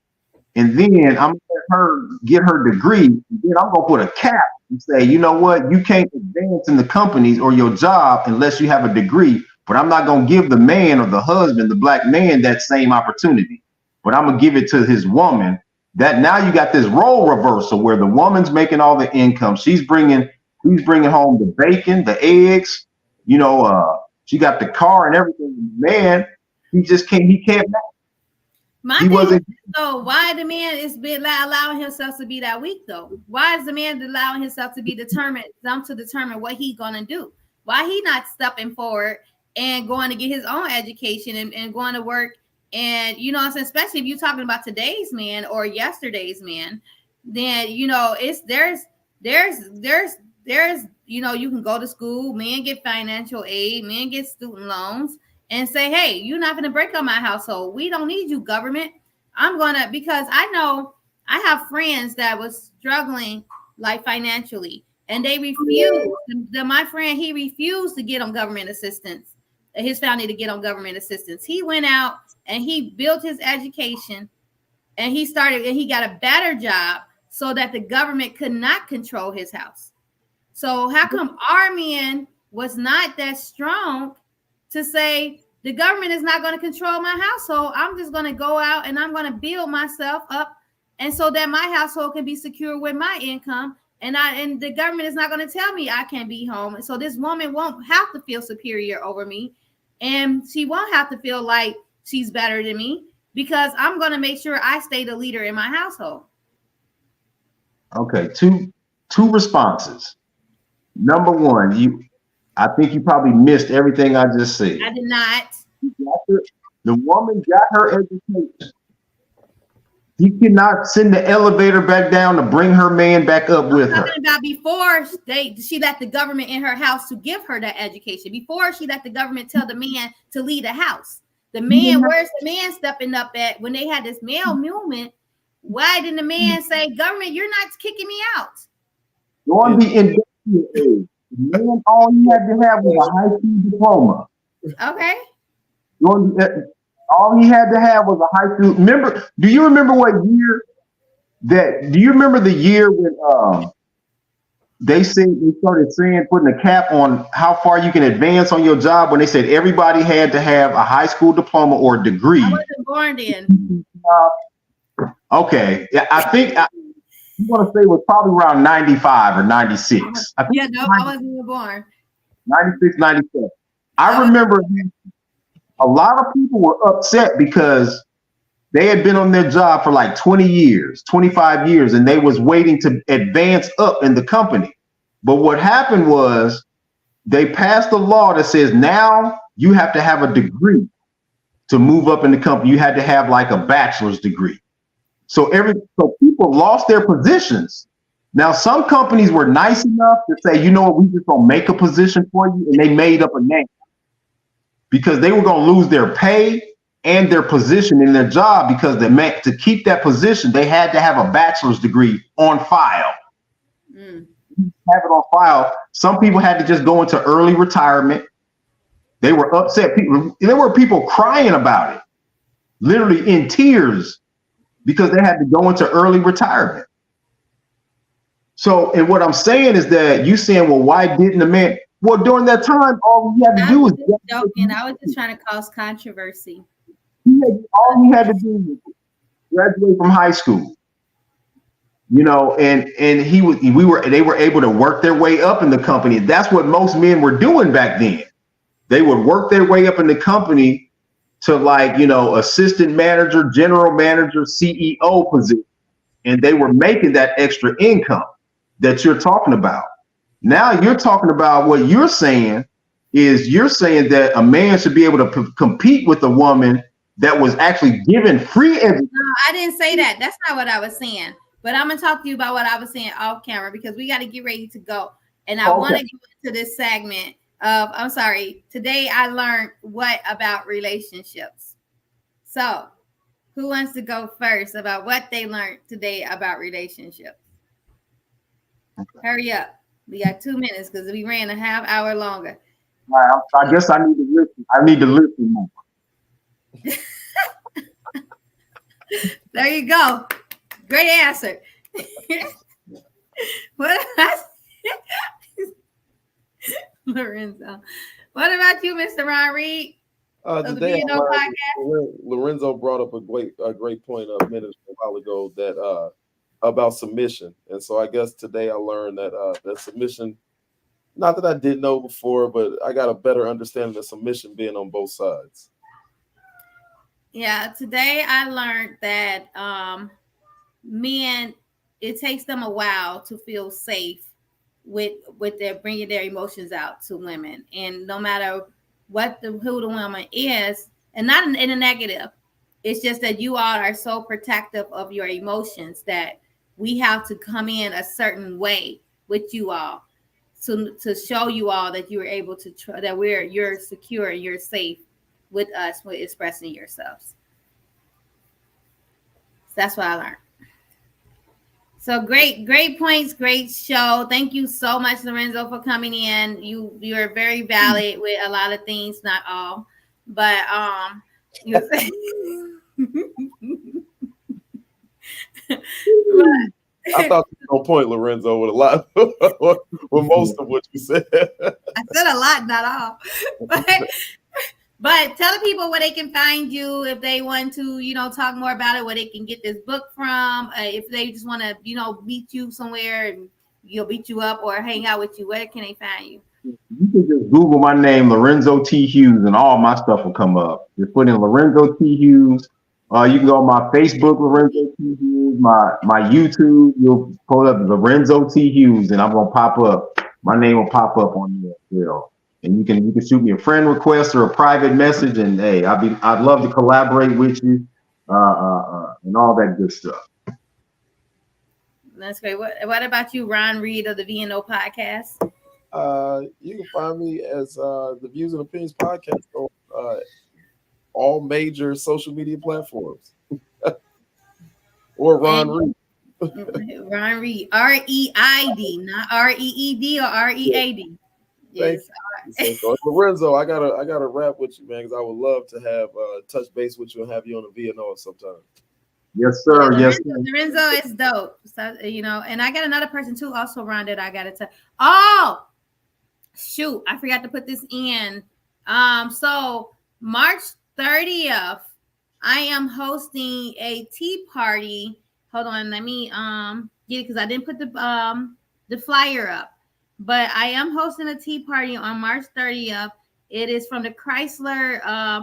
Speaker 14: and then I'm going to let her get her degree, and then I'm going to put a cap and say, you know what, you can't advance in the companies or your job unless you have a degree, but I'm not going to give the man or the husband, the black man, that same opportunity, but I'm going to give it to his woman. That now you got this role reversal where the woman's making all the income. She's bringing home the bacon, the eggs, she got the car and everything. Man, he can't match.
Speaker 11: So why the man is allowing himself to be that weak though? Why is the man allowing himself to be determined what he's gonna do? Why he not stepping forward and going to get his own education and going to work? And especially if you're talking about today's man or yesterday's man, then there's you can go to school, men get financial aid, men get student loans, and say, hey, you're not going to break up my household. We don't need you, government. Because I know I have friends that was struggling like financially, and they refused. My friend, he refused to get on government assistance. His family to get on government assistance. He went out and he built his education, and he got a better job so that the government could not control his house. So how come our men was not that strong to say the government is not going to control my household? I'm just going to go out and I'm going to build myself up, and so that my household can be secure with my income, and the government is not going to tell me I can't be home. And so this woman won't have to feel superior over me, and she won't have to feel like she's better than me, because I'm going to make sure I stay the leader in my household.
Speaker 14: Okay, two responses. Number one, I think you probably missed everything I just said.
Speaker 11: I did not.
Speaker 14: The woman got her education. He cannot send the elevator back down to bring her man back up with her.
Speaker 11: Talking about before she let the government in her house to give her that education. Before she let the government tell the man to leave the house. The man, where's the man stepping up at when they had this male movement? Why didn't the man say, government, you're not kicking me out?
Speaker 14: During the industrial age, the man, all he had to have was a high school diploma.
Speaker 11: Okay.
Speaker 14: All he had to have was a high school. Do you remember what year do you remember the year when they started saying, putting a cap on how far you can advance on your job, when they said everybody had to have a high school diploma or degree?
Speaker 11: I wasn't born then.
Speaker 14: Okay. Yeah, I think you want to say it was probably around 95 or 96. I
Speaker 11: wasn't even born.
Speaker 14: 96, 97. I remember a lot of people were upset because they had been on their job for like 20 years, 25 years, and they was waiting to advance up in the company. But what happened was they passed a law that says now you have to have a degree to move up in the company. You had to have like a bachelor's degree. So people lost their positions. Now, some companies were nice enough to say, you know what, we just gonna make a position for you, and they made up a name because they were gonna lose their pay and their position in their job, because to keep that position, they had to have a bachelor's degree on file. Have it on file. Some people had to just go into early retirement. They were upset. There were people crying about it, literally in tears, because they had to go into early retirement. So, and what I'm saying is that you saying, well, why didn't the man? Well, during that time, all he had to do was
Speaker 11: joking. I was just trying to cause controversy.
Speaker 14: All he had to do was graduate from high school. You know, and they were able to work their way up in the company. That's what most men were doing back then. They would work their way up in the company to, like, you know, assistant manager, general manager, CEO position. And they were making that extra income that you're talking about. Now you're talking about what you're saying that a man should be able to compete with a woman that was actually given free education.
Speaker 11: No, I didn't say that. That's not what I was saying. But I'm going to talk to you about what I was saying off camera, because we got to get ready to go. And I want to go into this segment of, today I learned what about relationships. So who wants to go first about what they learned today about relationships? Hurry up. We got 2 minutes because we ran a half hour longer.
Speaker 14: Well, I guess I need to listen. I need to listen more.
Speaker 11: There you go. Great answer. What Lorenzo? What about you, Mr. Ron Reed?
Speaker 4: Today, Lorenzo brought up a great point a while ago that about submission, and so I guess today I learned that that submission, not that I didn't know before, but I got a better understanding of submission being on both sides.
Speaker 11: Yeah, today I learned that men, it takes them a while to feel safe with their bringing their emotions out to women, and no matter who the woman is, and not in a negative, it's just that you all are so protective of your emotions that we have to come in a certain way with you all to show you all that you're able to you're secure and you're safe with us with expressing yourselves. So that's what I learned. So great points, great show. Thank you so much, Lorenzo, for coming in. You're very valid with a lot of things, not all, but
Speaker 4: I thought you were on point, Lorenzo, with a lot, with most of what you said.
Speaker 11: I said a lot, not all. But tell the people where they can find you if they want to, talk more about it, where they can get this book from. If they just want to, meet you somewhere and beat you up or hang out with you, where can they find you?
Speaker 14: You can just Google my name, Lorenzo T. Hughes, and all my stuff will come up. Just put in Lorenzo T. Hughes. You can go on my Facebook, Lorenzo T. Hughes, my YouTube. You'll pull up Lorenzo T. Hughes, and I'm gonna pop up. My name will pop up on there as well. And you can shoot me a friend request or a private message, and hey, I'd love to collaborate with you, and all that good stuff.
Speaker 11: That's great. What about you, Ron Reed of the VNO podcast?
Speaker 4: You can find me as the Views and Opinions podcast on all major social media platforms, or Ron Reed.
Speaker 11: Ron Reed, R-E-I-D, not R-E-E-D or R-E-A-D. Yes.
Speaker 4: So, Lorenzo, I gotta rap with you, man, because I would love to have touch base with you and have you on the VNO sometime.
Speaker 14: Yes, sir. Yes,
Speaker 11: Lorenzo is dope. So, and I got another person too, also Ron, that I gotta tell. Oh, shoot, I forgot to put this in. So March 30th, I am hosting a tea party. Hold on, let me get it because I didn't put the flyer up. But I am hosting a tea party on March 30th. It is from the Chrysler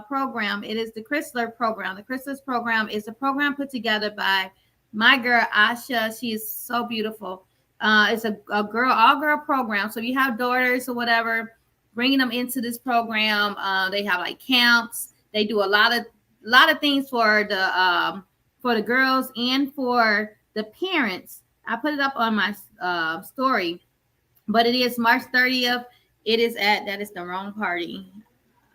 Speaker 11: program. It is the Chrysler program. The Chrysler program is a program put together by my girl, Asha. She is so beautiful. It's a all-girl program. So you have daughters or whatever, bringing them into this program. They have like camps. They do a lot of things for the girls and for the parents. I put it up on my story. But it is March 30th. It is that is the wrong party.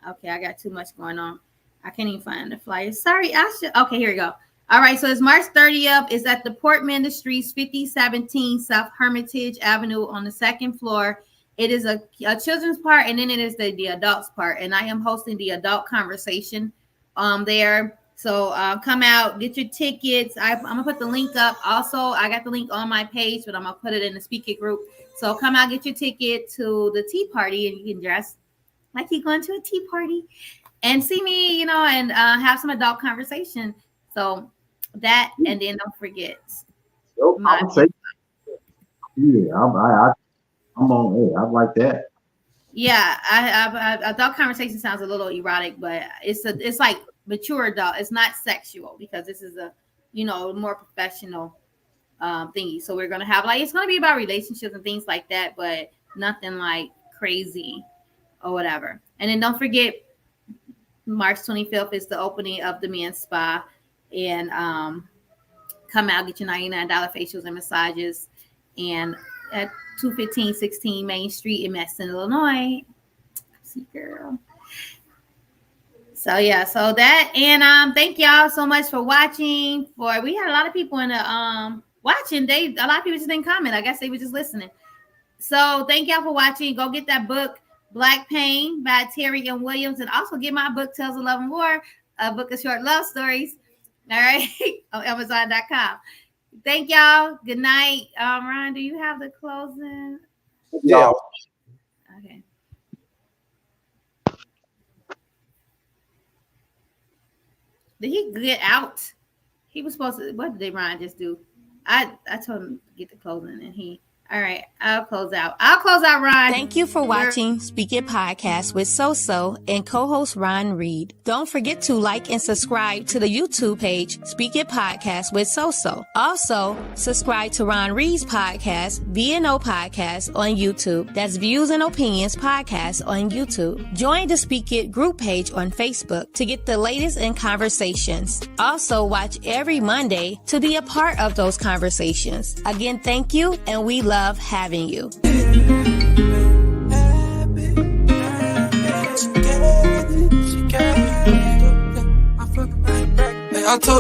Speaker 11: Okay, I got too much going on. I can't even find the flyer. Sorry, I should. Okay, here we go. All right, so it's March 30th. It's at the Port Ministries, 5017 South Hermitage Avenue on the second floor. It is a children's part, and then it is the adults part. And I am hosting the adult conversation there. So come out, get your tickets. I'm going to put the link up. Also, I got the link on my page, but I'm going to put it in the Speak It group. So come out, get your ticket to the tea party, and you can dress like you're going to a tea party and see me, and have some adult conversation. So that, and then don't forget.
Speaker 14: I'm on. Hey, I like that.
Speaker 11: Yeah, I adult conversation sounds a little erotic, but it's like mature adult. It's not sexual because this is a more professional thingy. So we're gonna have it's gonna be about relationships and things like that, but nothing like crazy or whatever. And then don't forget, March 25th is the opening of the men's spa, and come out, get your $99 facials and massages, and at 21516 Main Street in Madison, Illinois. See, girl. So yeah, so that, and thank y'all so much for watching. We had a lot of people in the watching. A lot of people just didn't comment. I guess they were just listening. So thank y'all for watching. Go get that book, Black Pain by Terry M. Williams, and also get my book, Tales of Love and War, a book of short love stories. All right, on Amazon.com. Thank y'all. Good night. Ron, do you have the closing?
Speaker 4: Yeah.
Speaker 11: Okay. Did he get out? He was supposed to. What did Ron just do? I told him to get the closing, and he. All right, I'll close out, Ron.
Speaker 2: Thank you for watching Speak It Podcast with SoSo and co-host Ron Reed. Don't forget to like and subscribe to the YouTube page, Speak It Podcast with SoSo. Also, subscribe to Ron Reed's podcast, VNO Podcast on YouTube. That's Views and Opinions Podcast on YouTube. Join the Speak It group page on Facebook to get the latest in conversations. Also, watch every Monday to be a part of those conversations. Again, thank you, and we love having you.
Speaker 1: I told